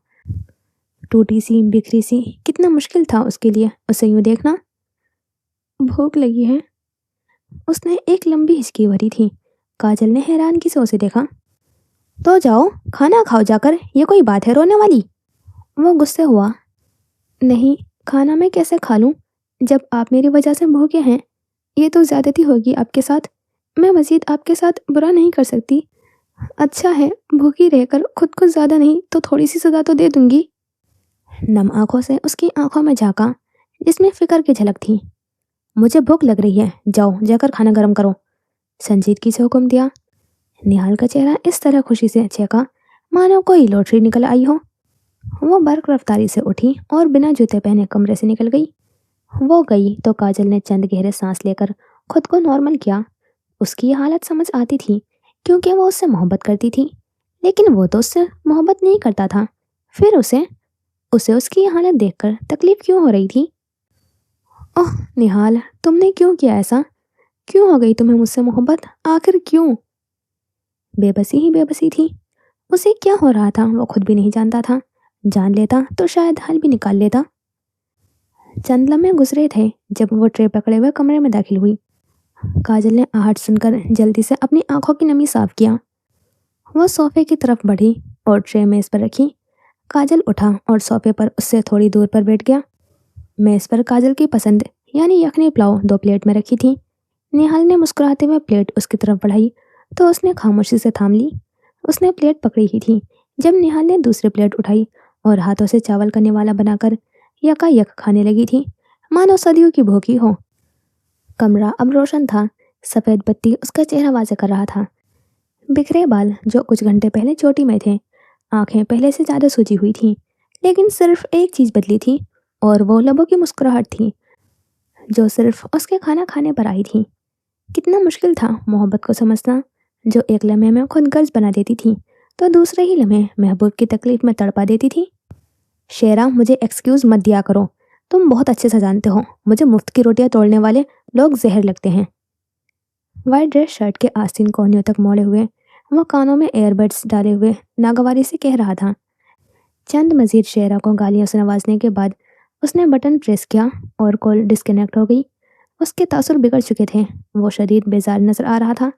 टूटी सी बिखरी सी, कितना मुश्किल था उसके लिए उसे यूं देखना। भूख लगी है, उसने एक लंबी हिचकी भरी थी। काजल ने हैरानगी से उसे देखा। तो जाओ खाना खाओ जाकर, ये कोई बात है रोने वाली? वो गुस्से हुआ। नहीं, खाना मैं कैसे खा लूं जब आप मेरी वजह से भूखे हैं? ये तो ज्यादती होगी आपके साथ। मैं मजीद आपके साथ बुरा नहीं कर सकती। अच्छा है, भूखी रहकर खुद को ज्यादा नहीं तो थोड़ी सी सजा तो दे दूंगी। नम आंखों से उसकी आंखों में झांका, जिसमें फिक्र की झलक थी। मुझे भूख लग रही है, जाओ जाकर खाना गर्म करो, संजीदगी से हुक्म दिया। निहाल का चेहरा इस तरह खुशी से चहका मानो कोई लॉटरी निकल आई हो। वो बर्क रफ्तारी से उठी और बिना जूते पहने कमरे से निकल गई। वो गई तो काजल ने चंद गहरे सांस लेकर खुद को नॉर्मल किया। उसकी ये हालत समझ आती थी क्योंकि वो उससे मोहब्बत करती थी, लेकिन वो तो उससे मोहब्बत नहीं करता था। फिर उसे उसे उसकी ये हालत देखकर तकलीफ क्यों हो रही थी? ओह निहाल, तुमने क्यों किया ऐसा? क्यों हो गई तुम्हें मुझसे मोहब्बत? आखिर क्यों? बेबसी ही बेबसी थी। उसे क्या हो रहा था वो खुद भी नहीं जानता था। जान लेता तो शायद हल भी निकाल लेता। चंद लम्हे गुजरे थे जब वो ट्रे पकड़े हुए कमरे में दाखिल हुई। काजल ने आहट सुनकर जल्दी से अपनी आंखों की नमी साफ किया। वो सोफे की तरफ बढ़ी और ट्रे मेज पर रखी। काजल उठा और सोफे पर उससे थोड़ी दूर पर बैठ गया। मेज पर काजल की पसंद यानी यखनी पुलाव 2 प्लेट में रखी थी। निहाल ने मुस्कुराते हुए प्लेट उसकी तरफ बढ़ाई तो उसने खामोशी से थाम ली। उसने प्लेट पकड़ी ही थी जब निहाल ने दूसरी प्लेट उठाई और हाथों से चावल का निवाला बनाकर यकायक खाने लगी थी, मानो सदियों की भूखी हो। कमरा अब रोशन था। सफ़ेद बत्ती उसका चेहरा वाज़ेह कर रहा था। बिखरे बाल जो कुछ घंटे पहले चोटी में थे, आंखें पहले से ज़्यादा सूजी हुई थीं, लेकिन सिर्फ एक चीज़ बदली थी और वो लबों की मुस्कुराहट थी जो सिर्फ उसके खाना खाने पर आई थी। कितना मुश्किल था मोहब्बत को समझना, जो एक लम्हे में खुद गर्ज बना देती थी तो दूसरे ही लम्हे महबूब की तकलीफ में तड़पा देती थी। शेरा, मुझे एक्सक्यूज़ मत दिया करो। तुम बहुत अच्छे से जानते हो मुझे मुफ्त की रोटियां तोड़ने वाले लोग जहर लगते हैं। वाइट ड्रेस शर्ट के आस्तीन कोहनियों तक मोड़े हुए वो कानों में एयरबड्स डाले हुए नागवारी से कह रहा था। चंद मजीद शेरा को गालियों से नवाजने के बाद उसने बटन प्रेस किया और कॉल डिस्कनेक्ट हो गई। उसके तासुर बिगड़ चुके थे। वो शदीद बेजार नजर आ रहा था।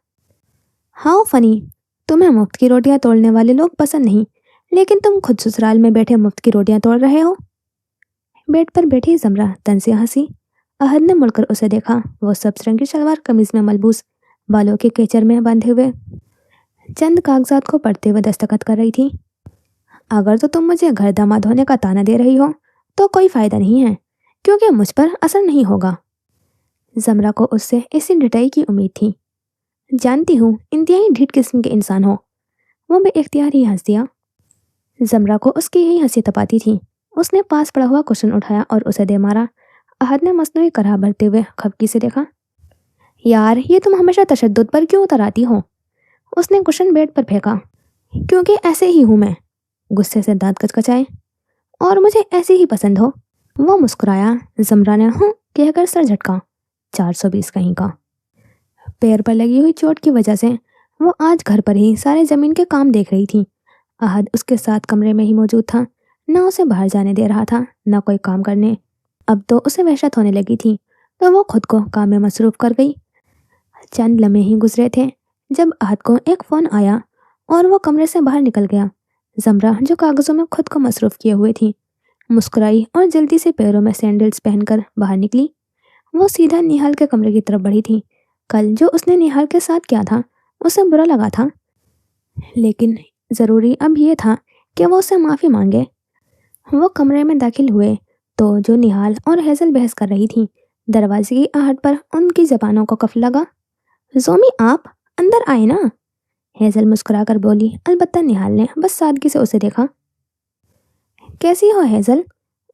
हाउ फनी, तुम्हें मुफ्त की रोटियां तोड़ने वाले लोग पसंद नहीं, लेकिन तुम खुद ससुराल में बैठे मुफ्त की रोटियां तोड़ रहे हो। बेड पर बैठी जमरा तन से हंसी। अहद ने मुड़कर उसे देखा। वो सब्ज रंग की शलवार कमीज में मलबूस, बालों के केचर में बांधे हुए चंद कागजात को पढ़ते हुए दस्तखत कर रही थी। अगर तो तुम मुझे घर दामाद होने का ताना दे रही हो तो कोई फायदा नहीं है, क्योंकि मुझ पर असर नहीं होगा। जमरा को उससे इसी डिटाई की उम्मीद थी। जानती हूँ इंतहाई ढीठ किस्म के इंसान हो। वो बेइख्तियार ही हंस दिया। जमरा को उसकी यही हंसी तपाती थी। उसने पास पड़ा हुआ कुशन उठाया और उसे दे मारा। अहद ने मसनूई कराह भरते हुए खपकी से देखा। यार, ये तुम हमेशा तशद्दुद पर क्यों उतर आती हो? उसने कुशन बेड पर फेंका। क्योंकि ऐसे ही हूं मैं, गुस्से से दांत कचकचाए। और मुझे ऐसे ही पसंद हो। वो मुस्कुराया। जमरा ने हूं कहकर सर झटका। 420 कहीं का। पैर पर लगी हुई चोट की वजह से वो आज घर पर ही सारे जमीन के काम देख रही थी। अहद उसके साथ कमरे में ही मौजूद था, न उसे बाहर जाने दे रहा था, न कोई काम करने। अब तो उसे वहशत होने लगी थी, तो वो खुद को काम में मसरूफ कर गई। चंद लम्हे ही गुजरे थे जब अहद को एक फ़ोन आया और वो कमरे से बाहर निकल गया। जमरा, जो कागज़ों में खुद को मसरूफ किए हुए थी, मुस्कुराई और जल्दी से पैरों में सैंडल्स पहनकर बाहर निकली। वो सीधा निहाल के कमरे की तरफ बढ़ी थी। कल जो उसने निहाल के साथ किया था उसे बुरा लगा था, लेकिन ज़रूरी अब ये था कि वो उससे माफ़ी मांगे। वो कमरे में दाखिल हुए तो जो निहाल और हेज़ल बहस कर रही थी, दरवाजे की आहट पर उनकी जबानों को कफ लगा। जोमी, आप अंदर आए ना? हेज़ल मुस्कुराकर बोली। अलबत्ता निहाल ने बस सादगी से उसे देखा। कैसी हो हेज़ल?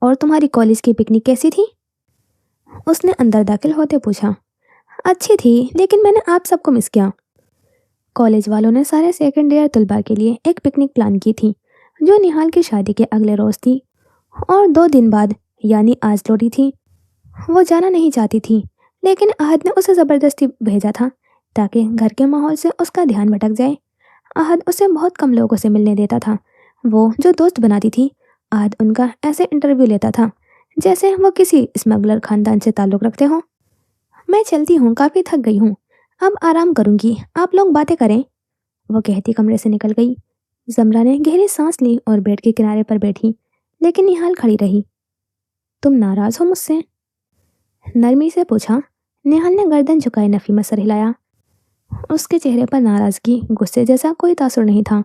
और तुम्हारी कॉलेज की पिकनिक कैसी थी? उसने अंदर दाखिल होते पूछा। अच्छी थी, लेकिन मैंने आप सबको मिस किया। कॉलेज वालों ने सारे सेकंड ईयर तलबा के लिए एक पिकनिक प्लान की थी, जो निहाल की शादी के अगले रोज़ थी और 2 दिन बाद यानी आज लौटी थी। वो जाना नहीं चाहती थी, लेकिन अहद ने उसे ज़बरदस्ती भेजा था ताकि घर के माहौल से उसका ध्यान भटक जाए। अहद उसे बहुत कम लोगों से मिलने देता था। वो जो दोस्त बनाती थी, अहद उनका ऐसे इंटरव्यू लेता था जैसे वो किसी स्मगलर खानदान से ताल्लुक़ रखते हों। मैं चलती हूँ, काफ़ी थक गई हूँ, अब आराम करूँगी, आप लोग बातें करें। वो कहती कमरे से निकल गई। जमरा ने गहरी सांस ली और बेड के किनारे पर बैठी, लेकिन निहाल खड़ी रही। तुम नाराज़ हो मुझसे? नरमी से पूछा। निहाल ने गर्दन झुकाए नफी में सर हिलाया। उसके चेहरे पर नाराज़गी, गुस्से जैसा कोई तासुर नहीं था,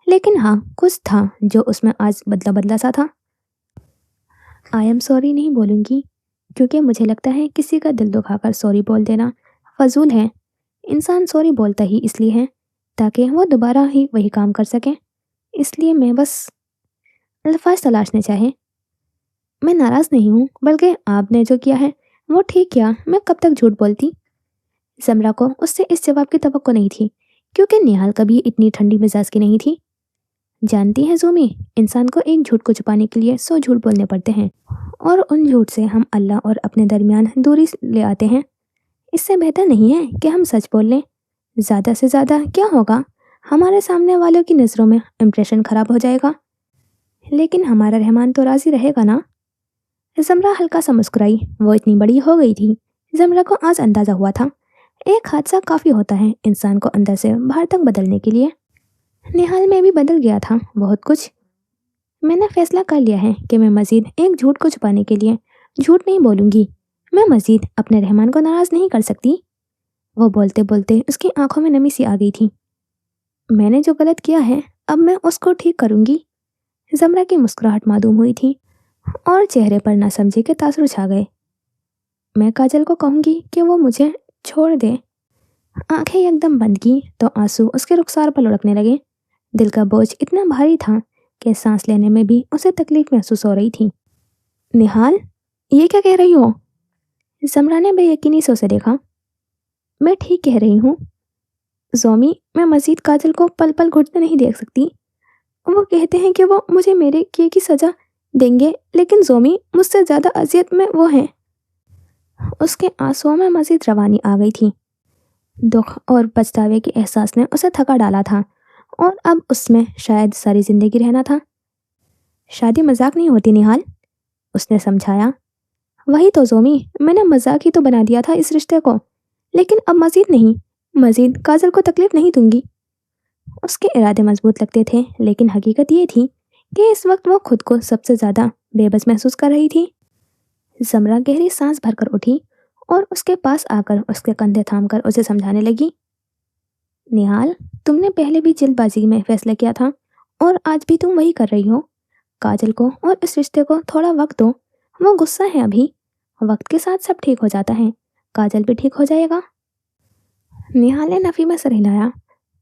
लेकिन हाँ, कुछ था जो उसमें आज बदला बदला सा था। आई एम सॉरी नहीं बोलूँगी, क्योंकि मुझे लगता है किसी का दिल दुखाकर सॉरी बोल देना फजूल है। इंसान सॉरी बोलता ही इसलिए है ताकि वो दोबारा ही वही काम कर सके। इसलिए मैं बस अल्फाज तलाशने चाहे। मैं नाराज़ नहीं हूँ, बल्कि आपने जो किया है वो ठीक किया। मैं कब तक झूठ बोलती? जमरा को उससे इस जवाब की तवक्को नहीं थी, क्योंकि निहाल कभी इतनी ठंडी मिजाज की नहीं थी। जानती है जोमी, इंसान को एक झूठ को छुपाने के लिए 100 झूठ बोलने पड़ते हैं, और उन झूठ से हम अल्लाह और अपने दरमियान दूरी ले आते हैं। इससे बेहतर नहीं है कि हम सच बोल लें। ज़्यादा से ज़्यादा क्या होगा, हमारे सामने वालों की नज़रों में इम्प्रेशन ख़राब हो जाएगा, लेकिन हमारा रहमान तो राज़ी रहेगा ना। जमरा हल्का सा मुस्कुराई। वो इतनी बड़ी हो गई थी, जमरा को आज अंदाज़ा हुआ था। एक हादसा काफ़ी होता है इंसान को अंदर से बाहर तक बदलने के लिए। निहाल में भी बदल गया था बहुत कुछ। मैंने फैसला कर लिया है कि मैं मज़ीद एक झूठ को छुपाने के लिए झूठ नहीं बोलूँगी। मैं मज़ीद अपने रहमान को नाराज़ नहीं कर सकती। वो बोलते बोलते उसकी आंखों में नमी सी आ गई थी। मैंने जो गलत किया है अब मैं उसको ठीक करूँगी। जमरा की मुस्कुराहट मासूम हुई थी और चेहरे पर ना समझे के तासुर छा गए। मैं काजल को कहूँगी कि वो मुझे छोड़ दे। आंखें एकदम बंद की तो आंसू उसके रुखसार पर लुढ़कने लगे। दिल का बोझ इतना भारी था कि सांस लेने में भी उसे तकलीफ महसूस हो रही थी। निहाल, ये क्या कह रही हो? जमरा ने बेयकीनी से उसे देखा। मैं ठीक कह रही हूँ जोमी, मैं मजीद काजल को पल पल घुटते नहीं देख सकती। वो कहते हैं कि वो मुझे मेरे किए की सज़ा देंगे, लेकिन जोमी, मुझसे ज़्यादा अजियत में वो हैं। उसके आंसुओं में मजीद रवानी आ गई थी। दुख और पछतावे के एहसास ने उसे थका डाला था और अब उसमें शायद सारी जिंदगी रहना था। शादी मजाक नहीं होती निहाल, उसने समझाया। वही तो जोमी, मैंने मजाक ही तो बना दिया था इस रिश्ते को, लेकिन अब मजीद नहीं। मजीद काजल को तकलीफ नहीं दूंगी। उसके इरादे मजबूत लगते थे, लेकिन हकीकत ये थी कि इस वक्त वो खुद को सबसे ज़्यादा बेबस महसूस कर रही थी। जमरा गहरी सांस भरकर उठी और उसके पास आकर उसके कंधे थामकर उसे समझाने लगी। निहाल, तुमने पहले भी जल्दबाजी में फैसला किया था और आज भी तुम वही कर रही हो। काजल को और इस रिश्ते को थोड़ा वक्त दो। वो गुस्सा है अभी, वक्त के साथ सब ठीक हो जाता है। काजल भी ठीक हो जाएगा। निहाल ने नफी में सर हिलाया।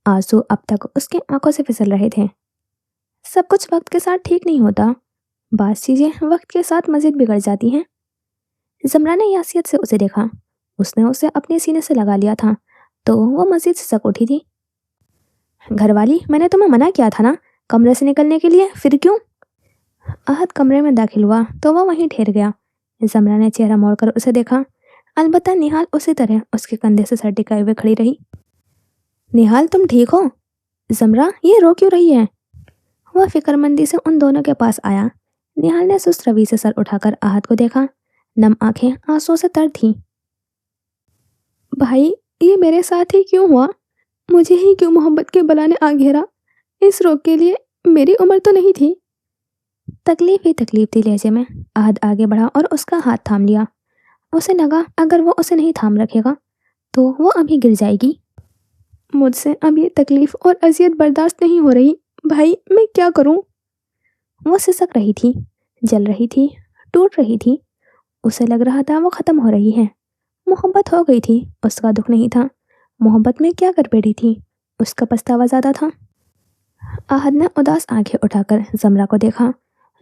आंसू अब तक उसके आंखों से फिसल रहे थे। सब कुछ वक्त के साथ ठीक नहीं होता, बात चीजें वक्त के साथ मजीद बिगड़ जाती हैं। जमरा ने यासियत से उसे देखा। उसने उसे अपने सीने से लगा लिया था तो वो मजीद सिसक उठी थी। घरवाली, मैंने तुम्हें मना किया था ना कमरे से निकलने के लिए, फिर क्यों? आहद कमरे में दाखिल हुआ तो वह वहीं ठहर गया। जमरा ने चेहरा मोड़कर उसे देखा। अलबत्ता निहाल उसी तरह उसके कंधे से सर टिकाए हुए खड़ी रही। निहाल, तुम ठीक हो? जमरा, ये रो क्यों रही है? वह फिक्रमंदी से उन दोनों के पास आया। निहाल ने सुस्त रवि से सर उठाकर आहद को देखा। नम आंखें आंसुओं से तर थीं। भाई, ये मेरे साथ ही क्यों हुआ? मुझे ही क्यों मोहब्बत के बला ने आ घेरा? इस रोग के लिए मेरी उम्र तो नहीं थी। तकलीफ ही तकलीफ थी लहजे में। आहद आगे बढ़ा और उसका हाथ थाम लिया। उसे लगा अगर वो उसे नहीं थाम रखेगा तो वो अभी गिर जाएगी। मुझसे अब ये तकलीफ और अजियत बर्दाश्त नहीं हो रही। भाई, मैं क्या करूं? वो सिसक रही थी, जल रही थी, टूट रही थी। उसे लग रहा था वो खत्म हो रही है। मोहब्बत हो गई थी, उसका दुख नहीं था। मोहब्बत में क्या कर बैठी थी, उसका पछतावा ज़्यादा था। आहद ने उदास आंखें उठाकर जमरा को देखा,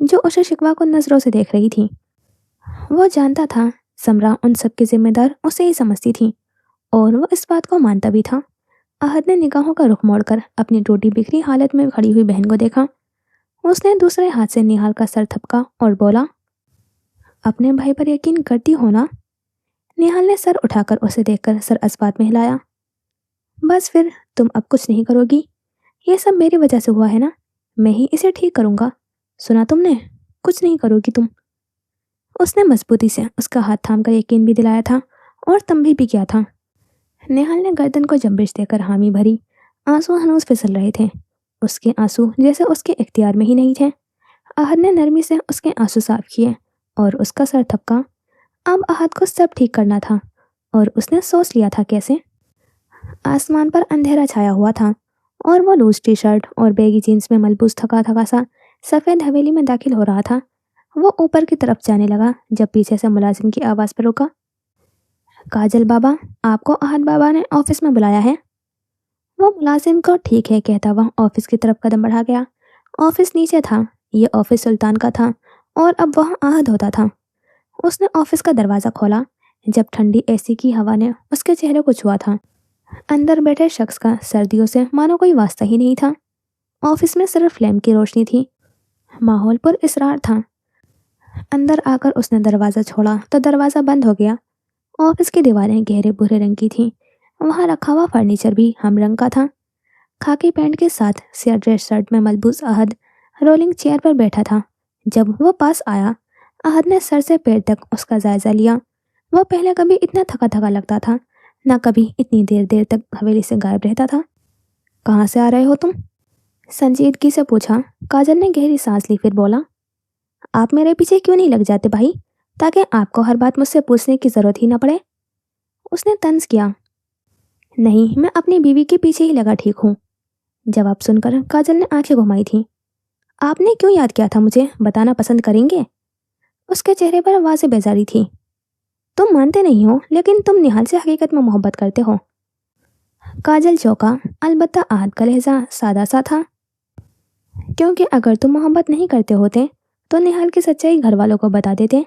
जो उसे शिकवा को नजरों से देख रही थी। वो जानता था जमरा उन सब की जिम्मेदार उसे ही समझती थी और वो इस बात को मानता भी था। आहद ने निगाहों का रुख मोड़कर अपनी टूटी बिखरी हालत में खड़ी हुई बहन को देखा। उसने दूसरे हाथ से निहाल का सर थपका और बोला, अपने भाई पर यकीन करती हो ना? निहाल ने सर उठाकर उसे देखकर सर अस्बात में हिलाया। बस फिर तुम अब कुछ नहीं करोगी? ये सब मेरी वजह से हुआ है ना, मैं ही इसे ठीक करूंगा। सुना तुमने, कुछ नहीं करोगी तुम। उसने मजबूती से उसका हाथ थाम कर यकीन भी दिलाया था और तंबी भी किया था। निहाल ने गर्दन को जंबिश देकर हामी भरी। आंसू हनूस फिसल रहे थे। उसके आंसू जैसे उसके इख्तियार में ही नहीं थे। आहद ने नरमी से उसके आंसू साफ किए और उसका सर थपका। अब आहद को सब ठीक करना था और उसने सोच लिया था कैसे। आसमान पर अंधेरा छाया हुआ था और वो लूज टी शर्ट और बैगी जीन्स में मलबूस थका थका सा सफ़ेद हवेली में दाखिल हो रहा था। वो ऊपर की तरफ जाने लगा जब पीछे से मुलाजिम की आवाज़ पर रुका। काजल बाबा, आपको आहद बाबा ने ऑफिस में बुलाया है। वो मुलाजिम को ठीक है कहता वह ऑफिस की तरफ कदम बढ़ा गया। ऑफिस नीचे था, ये ऑफिस सुल्तान का था और अब वह आहद होता था। उसने ऑफिस का दरवाज़ा खोला जब ठंडी एसी की हवा ने उसके चेहरे को छुआ था। अंदर बैठे शख्स का सर्दियों से मानो कोई वास्ता ही नहीं था। ऑफिस में सिर्फ लैम्प की रोशनी थी। माहौल पर इसरार था। अंदर आकर उसने दरवाज़ा छोड़ा तो दरवाज़ा बंद हो गया। ऑफिस की दीवारें गहरे भूरे रंग की थीं। वहाँ रखा हुआ फर्नीचर भी हम रंग का था। खाकी पैंट के साथ सिया ड्रेस शर्ट में मलबूस आहद रोलिंग चेयर पर बैठा था। जब वो पास आया, आहद ने सर से पैर तक उसका जायजा लिया। वो पहले कभी इतना थका थका लगता था, ना कभी इतनी देर देर तक हवेली से गायब रहता था। कहाँ से आ रहे हो तुम? संजीदगी से पूछा। काजल ने गहरी सांस ली, फिर बोला, आप मेरे पीछे क्यों नहीं लग जाते भाई, ताकि आपको हर बात मुझसे पूछने की ज़रूरत ही ना पड़े। उसने तंज किया। नहीं, मैं अपनी बीवी के पीछे ही लगा ठीक हूँ। जवाब सुनकर काजल ने आंखें घुमाई थीं। आपने क्यों याद किया था मुझे, बताना पसंद करेंगे? उसके चेहरे पर वाज़ेह बेजारी थी। तुम मानते नहीं हो, लेकिन तुम निहाल से हकीकत में मोहब्बत करते हो। काजल चौंका। अलबत्ता आहद का लहजा सादा सा था, क्योंकि अगर तुम मोहब्बत नहीं करते होते तो निहाल की सच्चाई घर वालों को बता देते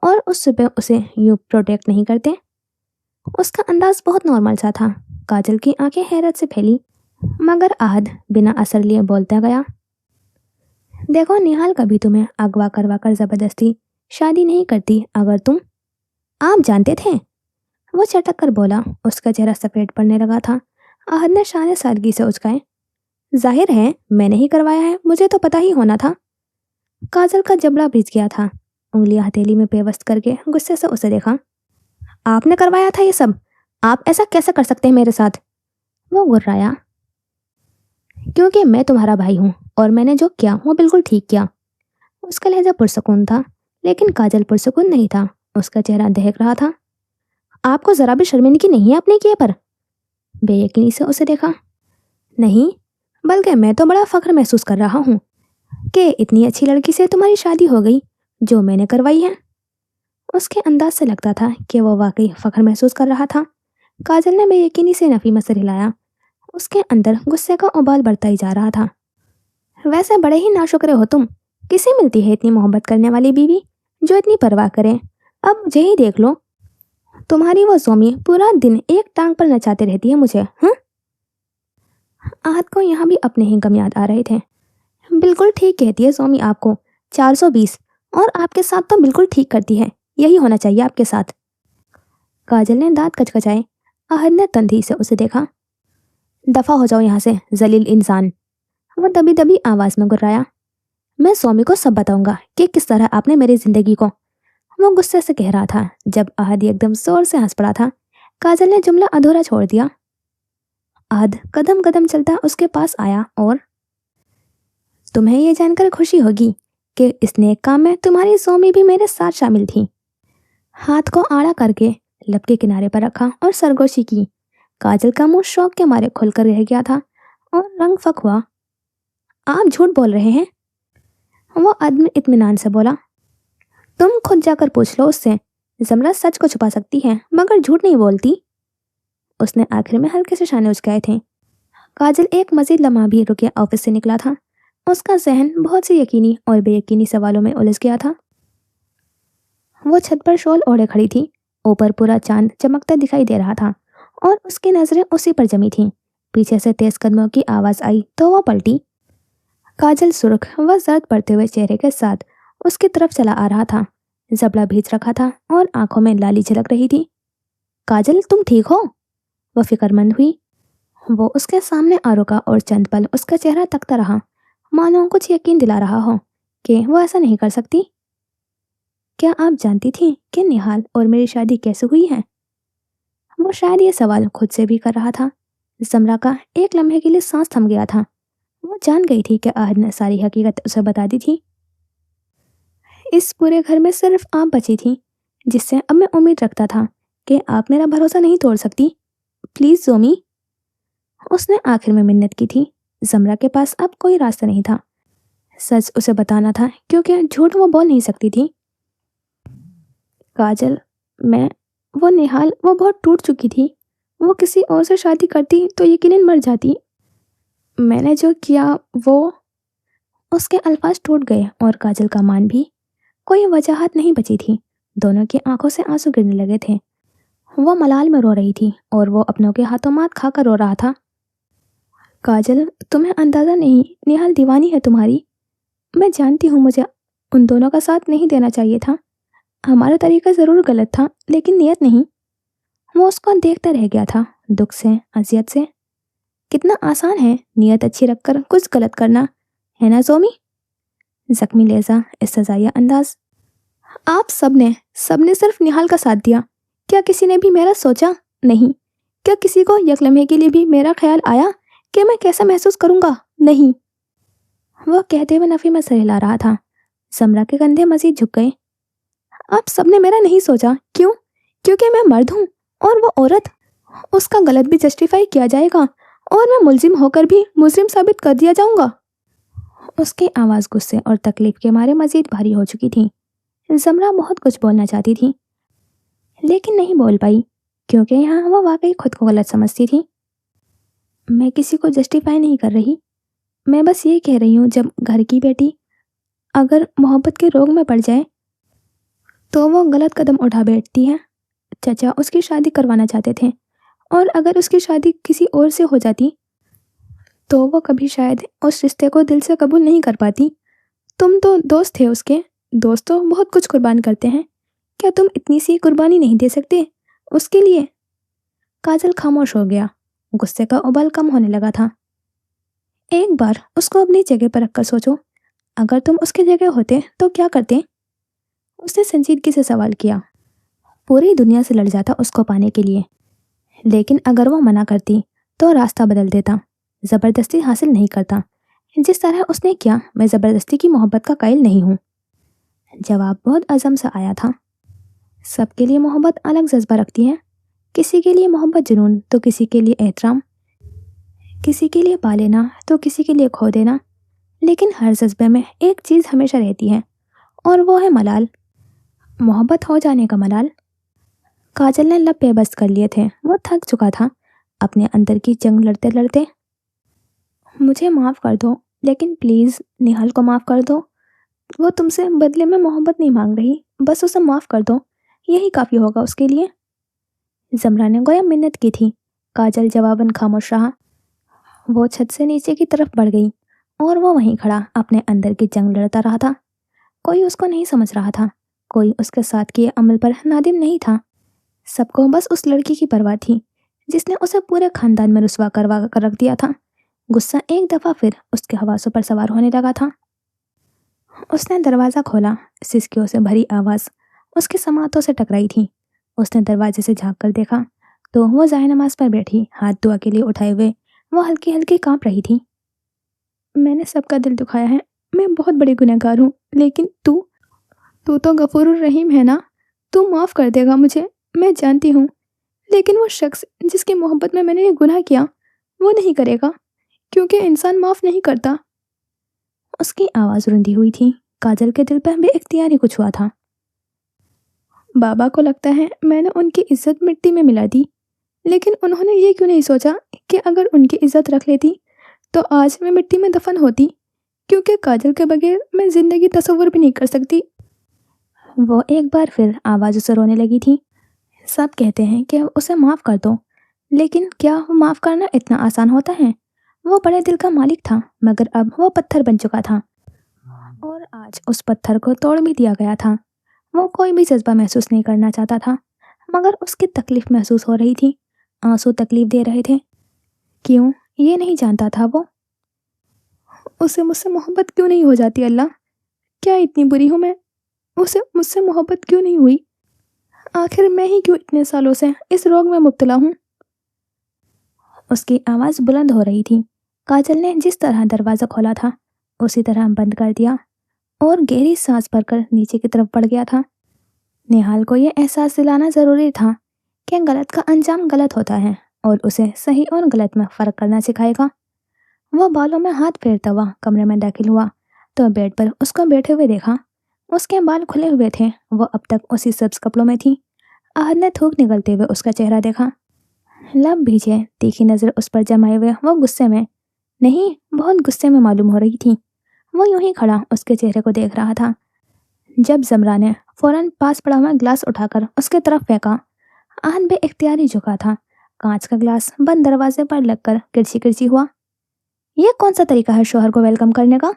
और उस सुबह उसे यूं प्रोटेक्ट नहीं करते। उसका अंदाज बहुत नॉर्मल सा था। काजल की आंखें हैरत से फैली, मगर आहद बिना असर लिए बोलता गया, देखो निहाल कभी तुम्हें अगवा करवा कर ज़बरदस्ती शादी नहीं करती। अगर तुम आप जानते थे? वो चटक कर बोला। उसका चेहरा सफ़ेद पड़ने लगा था। आहद ने शान सादगी से उचकाए, जाहिर है मैंने ही करवाया है, मुझे तो पता ही होना था। काजल का जबड़ा भिज गया था। उंगलियां हथेली में पेवस्त करके गुस्से से उसे देखा। आपने करवाया था ये सब? आप ऐसा कैसे कर सकते हैं मेरे साथ? وہ गुर्राया, क्योंकि मैं तुम्हारा भाई हूँ और मैंने जो किया वो बिल्कुल ठीक किया। उसका लहजा पुरसकून था, लेकिन काजल पुरसकून नहीं था। उसका चेहरा दहक रहा था। आपको जरा भी शर्मिंदगी नहीं है अपने किए पर? बेयकीनी से उसे देखा। नहीं, बल्कि मैं तो बड़ा फख्र महसूस कर रहा हूँ कि इतनी अच्छी लड़की से तुम्हारी शादी हो गई जो मैंने करवाई है। उसके अंदाज से लगता था कि वो वाकई फख्र महसूस कर रहा था। काजल ने बेयकीनी से नफी में सिर हिलाया। उसके अंदर गुस्से का उबाल बढ़ता ही जा रहा था। वैसे बड़े ही नाशुक्र हो तुम। किसे मिलती है इतनी मोहब्बत करने वाली बीवी जो इतनी परवाह करे? अब मुझे ही देख लो, तुम्हारी वो सोमी पूरा दिन एक टांग पर नचाते रहती है मुझे। आहत को यहाँ भी अपने ही गम याद आ रहे थे। बिल्कुल ठीक कहती है सोमी आपको, 420, और आपके साथ तो बिल्कुल ठीक करती है। यही होना चाहिए आपके साथ। काजल ने दांत कचकचाए। आहत ने तंदी से उसे देखा। दफा हो जाओ यहाँ से जलील इंसान, वो दबी दबी आवाज में गुर्राया। मैं सोमी को सब बताऊंगा कि किस तरह आपने मेरी जिंदगी को, वो गुस्से से कह रहा था जब आहद एकदम जोर से हंस पड़ा था। काजल ने जुमला अधूरा छोड़ दिया। आहद कदम कदम चलता उसके पास आया और, तुम्हें यह जानकर खुशी होगी कि इस नेक काम में तुम्हारी सोमी भी मेरे साथ शामिल थी। हाथ को आड़ा करके लब के किनारे पर रखा और सरगोशी की। काजल का मुंह शौक के मारे खुलकर रह गया था और रंग फक हुआ। आप झूठ बोल रहे हैं, वो आदमी इत्मीनान से बोला। तुम खुद जाकर पूछ लो उससे। जमरा सच को छुपा सकती है मगर झूठ नहीं बोलती। उसने आखिर में हल्के से शाने उचकाए थे। काजल एक मजीद लम्हा भी रुके ऑफिस से निकला था। उसका जहन बहुत से यकीनी और बेयकीनी सवालों में उलझ गया था। वो छत पर शॉल ओढ़े खड़ी थी। ऊपर पूरा चांद चमकता दिखाई दे रहा था और उसकी नजरें उसी पर जमी थीं। पीछे से तेज कदमों की आवाज आई तो वो पलटी। काजल सुर्ख व जर्द पड़ते हुए चेहरे के साथ उसकी तरफ चला आ रहा था। जबड़ा भींच रखा था और आंखों में लाली झलक रही थी। काजल, तुम ठीक हो? वो फिक्रमंद हुई। वो उसके सामने आ रुका और चंद पल उसका चेहरा तकता रहा, मानो कुछ यकीन दिला रहा हो कि वो ऐसा नहीं कर सकती। क्या आप जानती थी कि निहाल और मेरी शादी कैसे हुई है? वो शायद ये सवाल खुद से भी कर रहा था। जमरा का एक लम्हे के लिए सांस थम गया था। वो जान गई थी कि आहद ने सारी हकीकत उसे बता दी थी। इस पूरे घर में सिर्फ आप बची थी जिससे अब मैं उम्मीद रखता था कि आप मेरा भरोसा नहीं तोड़ सकती। प्लीज सोमी, उसने आखिर में मिन्नत की थी। जमरा के पास अब कोई रास्ता नहीं था। सच उसे बताना था क्योंकि झूठ वो बोल नहीं सकती थी। काजल, वो निहाल, वो बहुत टूट चुकी थी। वो किसी और से शादी करती तो यकीनन मर जाती। मैंने जो किया वो, उसके अल्फाज टूट गए और काजल का मान भी। कोई वजाहत नहीं बची थी। दोनों की आंखों से आंसू गिरने लगे थे। वो मलाल में रो रही थी और वो अपनों के हाथों मात खाकर रो रहा था। काजल, तुम्हें अंदाजा नहीं, निहाल दीवानी है तुम्हारी। मैं जानती हूँ मुझे उन दोनों का साथ नहीं देना चाहिए था। हमारा तरीका ज़रूर गलत था लेकिन नियत नहीं। वो उसको देखता रह गया था, दुख से, अजियत से। कितना आसान है नियत अच्छी रखकर कुछ गलत करना, है ना सोमी? जख्मी लहजा, इस्तज़ाइया अंदाज। आप सबने सिर्फ निहाल का साथ दिया। क्या किसी ने भी मेरा सोचा? नहीं। क्या किसी को एक लम्हे के लिए भी मेरा ख्याल आया कि मैं कैसा महसूस करूंगा? नहीं। वह कहते हुए नफी में सर हिला रहा था। समरा के कंधे मजीद झुक गए। आप सबने मेरा नहीं सोचा। क्यों? क्योंकि मैं मर्द हूँ और वो औरत। उसका गलत भी जस्टिफाई किया जाएगा और मैं मुलजिम होकर भी मुजरिम साबित कर दिया जाऊंगा। उसकी आवाज़ गुस्से और तकलीफ के मारे मजीद भारी हो चुकी थी। जमरा बहुत कुछ बोलना चाहती थी लेकिन नहीं बोल पाई क्योंकि यहाँ वो वाकई खुद को गलत समझती थी। मैं किसी को जस्टिफाई नहीं कर रही। मैं बस ये कह रही हूँ, जब घर की बेटी अगर मोहब्बत के रोग में पड़ जाए तो वो गलत कदम उठा बैठती है। चाचा उसकी शादी करवाना चाहते थे और अगर उसकी शादी किसी और से हो जाती तो वो कभी शायद उस रिश्ते को दिल से कबूल नहीं कर पाती। तुम तो दोस्त थे उसके। दोस्त तो बहुत कुछ कुर्बान करते हैं। क्या तुम इतनी सी कुर्बानी नहीं दे सकते उसके लिए? काजल खामोश हो गया। गुस्से का उबाल कम होने लगा था। एक बार उसको अपनी जगह पर रखकर सोचो, अगर तुम उसकी जगह होते तो क्या करते? उसने संजीदगी से सवाल किया। पूरी दुनिया से लड़ जाता उसको पाने के लिए, लेकिन अगर वो मना करती تو راستہ بدل دیتا، زبردستی حاصل نہیں کرتا۔ جس طرح اس نے کیا، میں زبردستی کی محبت کا قائل نہیں ہوں۔ جواب بہت عزم سے آیا تھا۔ سب کے لیے محبت الگ جذبہ رکھتی ہے، کسی کے لیے محبت جنون تو کسی کے لیے احترام، کسی کے لیے پا لینا تو کسی کے لیے کھو دینا، لیکن ہر جذبے میں ایک چیز ہمیشہ رہتی ہے، اور وہ ہے ملال، محبت ہو جانے کا ملال۔ کاجل نے لب پہ بست کر لیے تھے، وہ تھک چکا تھا اپنے اندر کی جنگ لڑتے لڑتے۔ مجھے معاف کر دو، لیکن پلیز نہال کو معاف کر دو، وہ تم سے بدلے میں محبت نہیں مانگ رہی، بس اسے معاف کر دو، یہی کافی ہوگا اس کے لیے۔ زمرہ نے گویا منت کی تھی۔ کاجل جواباً خاموش رہا۔ وہ چھت سے نیچے کی طرف بڑھ گئی اور وہ وہیں کھڑا اپنے اندر کی جنگ لڑتا رہا تھا۔ کوئی اس کو نہیں سمجھ رہا تھا، کوئی اس کے ساتھ کیے عمل پر نادم نہیں تھا۔ سب کو بس اس لڑکی کی پرواہ تھی جس نے اسے پورے خاندان میں رسوا کروا کر رکھ دیا تھا۔ غصہ ایک دفعہ پھر اس کے حواسوں پر سوار ہونے لگا تھا۔ اس نے دروازہ کھولا، سسکیوں سے بھری آواز اس کے سماعتوں سے ٹکرائی تھی۔ اس نے دروازے سے جھانک کر دیکھا تو وہ جائے نماز پر بیٹھی، ہاتھ دعا کے لیے اٹھائے ہوئے، وہ ہلکی ہلکی کانپ رہی تھی۔ میں نے سب کا دل دکھایا ہے، میں بہت بڑی گنہگار ہوں، لیکن تو غفور الرحیم ہے نا، تو معاف کر دے گا مجھے، میں جانتی ہوں، لیکن وہ شخص جس کی محبت میں نے یہ گناہ کیا، وہ نہیں کرے گا، کیونکہ انسان معاف نہیں کرتا۔ اس کی آواز رندی ہوئی تھی۔ کاجل کے دل پر بے اختیاری کچھ ہوا تھا۔ بابا کو لگتا ہے میں نے ان کی عزت مٹی میں ملا دی، لیکن انہوں نے یہ کیوں نہیں سوچا کہ اگر ان کی عزت رکھ لیتی تو آج میں مٹی میں دفن ہوتی، کیونکہ کاجل کے بغیر میں زندگی تصور بھی نہیں کر سکتی۔ وہ ایک بار پھر آواز سے رونے لگی تھی۔ سب کہتے ہیں کہ اسے معاف کر دو، لیکن کیا وہ معاف کرنا اتنا آسان ہوتا ہے؟ وہ بڑے دل کا مالک تھا، مگر اب وہ پتھر بن چکا تھا، اور آج اس پتھر کو توڑ بھی دیا گیا تھا۔ وہ کوئی بھی جذبہ محسوس نہیں کرنا چاہتا تھا، مگر اس کی تکلیف محسوس ہو رہی تھی، آنسو تکلیف دے رہے تھے۔ کیوں؟ یہ نہیں جانتا تھا وہ۔ اسے مجھ سے محبت کیوں نہیں ہو جاتی اللہ؟ کیا اتنی بری ہوں میں؟ اسے مجھ سے محبت کیوں نہیں ہوئی؟ آخر میں ہی کیوں اتنے سالوں سے اس روگ میں مبتلا ہوں؟ اس کی آواز بلند ہو رہی تھی۔ کاجل نے جس طرح دروازہ کھولا تھا اسی طرح بند کر دیا اور گہری سانس بھر کر نیچے کی طرف بڑھ گیا تھا۔ نہال کو یہ احساس دلانا ضروری تھا کہ غلط کا انجام غلط ہوتا ہے، اور اسے صحیح اور غلط میں فرق کرنا سکھائے گا۔ وہ بالوں میں ہاتھ پھیرتا ہوا کمرے میں داخل ہوا تو بیڈ پر اس کو بیٹھے ہوئے دیکھا۔ اس کے بال کھلے ہوئے تھے، وہ اب تک اسی سبز کپڑوں میں تھی۔ احد نے تھوک نکلتے ہوئے اس کا چہرہ دیکھا، لب بھیجے، تیکھی نظر اس پر جمائے ہوئے وہ غصے میں نہیں، بہت غصے میں معلوم ہو رہی تھی۔ وہ یوں ہی کھڑا اس کے چہرے کو دیکھ رہا تھا جب زمرہ نے فوراً پاس پڑا ہوا گلاس اٹھا کر اس کے طرف پھینکا۔ احد بے اختیاری جھکا تھا، کانچ کا گلاس بند دروازے پر لگ کر کرچی کرچی ہوا۔ یہ کون سا طریقہ ہے شوہر کو ویلکم کرنے کا؟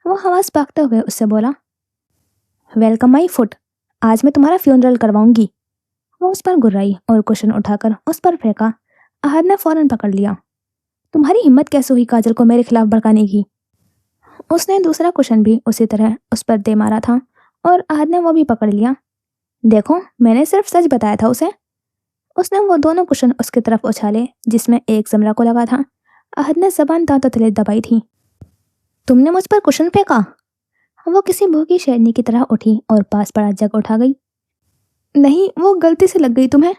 وہ حواس پاکتے ہوئے اس سے بولا۔ ویلکم مائی فٹ، آج میں تمہارا فیونرل کرواؤں گی۔ وہ اس پر گرائی اور کشن اٹھا کر اس پر پھینکا۔ احد نے فوراً پکڑ لیا۔ تمہاری ہمت کیسے ہوئی کاجل کو میرے خلاف بھڑکانے کی؟ اس نے دوسرا کشن بھی اسی طرح اس پر دے مارا تھا، اور احد نے وہ بھی پکڑ لیا۔ دیکھو، میں نے صرف سچ بتایا تھا اسے۔ اس نے وہ دونوں کشن اس کی طرف اچھالے جس میں ایک زمرہ کو لگا تھا۔ احد نے زبان دانتوں تلے دبائی تھی۔ تم نے مجھ پر کشن پھینکا؟ وہ کسی بھوکی شیرنی کی طرح اٹھی اور پاس پڑا جگ اٹھا گئی۔ نہیں، وہ غلطی سے لگ گئی تمہیں۔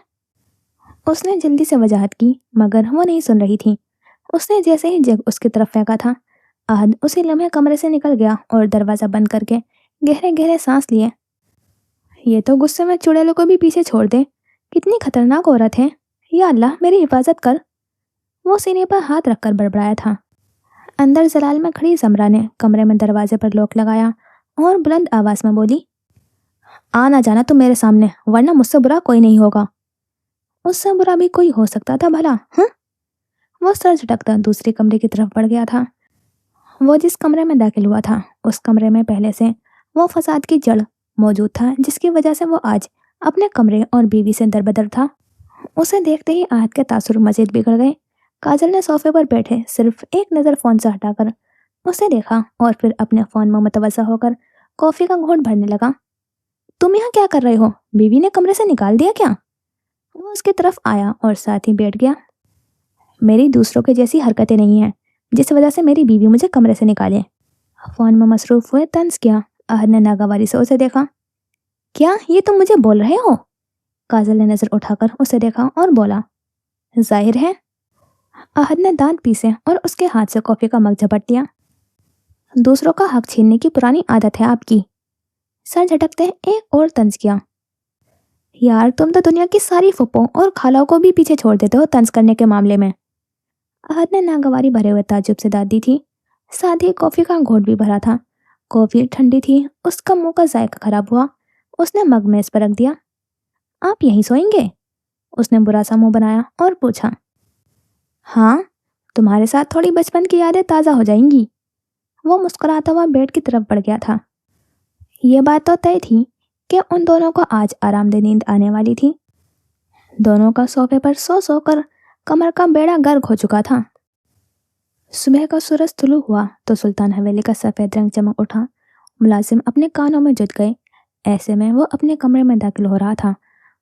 اس نے جلدی سے وضاحت کی، مگر وہ نہیں سن رہی تھی۔ اس نے جیسے ہی جگ اس کی طرف پھینکا تھا، احد اسی لمحے کمرے سے نکل گیا اور دروازہ بند کر کے گہرے گہرے سانس لیے۔ یہ تو غصے میں چڑیلوں کو بھی پیچھے چھوڑ دے، کتنی خطرناک عورت ہے، یا اللہ میری حفاظت کر۔ وہ سینے پر ہاتھ رکھ کر بڑبڑایا تھا۔ اندر زلال میں کھڑی زمرہ نے کمرے میں دروازے پر لوک لگایا اور بلند آواز میں بولی، آنا جانا تم میرے سامنے، ورنہ مجھ سے برا کوئی نہیں ہوگا۔ اس سے برا بھی کوئی ہو سکتا تھا بھلا؟ ہاں؟ وہ سر جھٹکتا دوسرے کمرے کی طرف بڑھ گیا تھا۔ وہ جس کمرے میں داخل ہوا تھا اس کمرے میں پہلے سے وہ فساد کی جڑ موجود تھا، جس کی وجہ سے وہ آج اپنے کمرے اور بیوی سے دربدر تھا۔ اسے دیکھتے ہی احد کے تاثر مزید بگڑ گئے۔ کاجل نے صوفے پر بیٹھے صرف ایک نظر فون سے ہٹا کر اسے دیکھا اور پھر اپنے فون میں متوجہ ہو کر کافی کا گھونٹ بھرنے لگا۔ تم یہاں کیا کر رہے ہو؟ بیوی نے کمرے سے نکال دیا کیا؟ وہ اس کی طرف آیا اور ساتھ ہی بیٹھ گیا۔ میری دوسروں کے جیسی حرکتیں نہیں ہیں جس وجہ سے میری بیوی مجھے کمرے سے نکالے۔ فون میں مصروف ہوئے طنز کیا۔ احد نے ناگواری سے اسے دیکھا۔ کیا یہ تم مجھے بول رہے ہو؟ کاجل نے نظر اٹھا کر اسے دیکھا اور بولا، ظاہر ہے۔ احد نے دانت پیسے اور اس کے ہاتھ سے کافی کا مگ جھپٹ لیا۔ دوسروں کا حق چھیننے کی پرانی عادت ہے آپ کی۔ سر جھٹکتے ایک اور طنز کیا۔ یار تم تو دنیا کی ساری پھپھوں اور خالوں کو بھی پیچھے چھوڑ دیتے ہو طنز کرنے کے معاملے میں۔ احد نے ناگواری بھرے ہوئے تعجب سے داد دی تھی۔ ساتھ ہی کافی کا گھونٹ بھی بھرا تھا۔ کافی ٹھنڈی تھی، اس کا منہ کا ذائقہ خراب ہوا۔ اس نے مگ میز پر رکھ دیا۔ آپ یہیں سوئیں گے؟ اس نے برا سا منہ بنایا اور پوچھا۔ ہاں، تمہارے ساتھ تھوڑی بچپن کی یادیں تازہ ہو جائیں گی۔ وہ مسکراتا ہوا بیڈ کی طرف بڑھ گیا تھا۔ یہ بات تو طے تھی کہ ان دونوں کو آج آرام دہ نیند آنے والی تھی۔ دونوں کا صوفے پر سو سو کر کمر کا بیڑا غرق ہو چکا تھا۔ صبح کا سورج طلوع ہوا تو سلطان حویلی کا سفید رنگ چمک اٹھا۔ ملازم اپنے کانوں میں جٹ گئے۔ ایسے میں وہ اپنے کمرے میں داخل ہو رہا تھا۔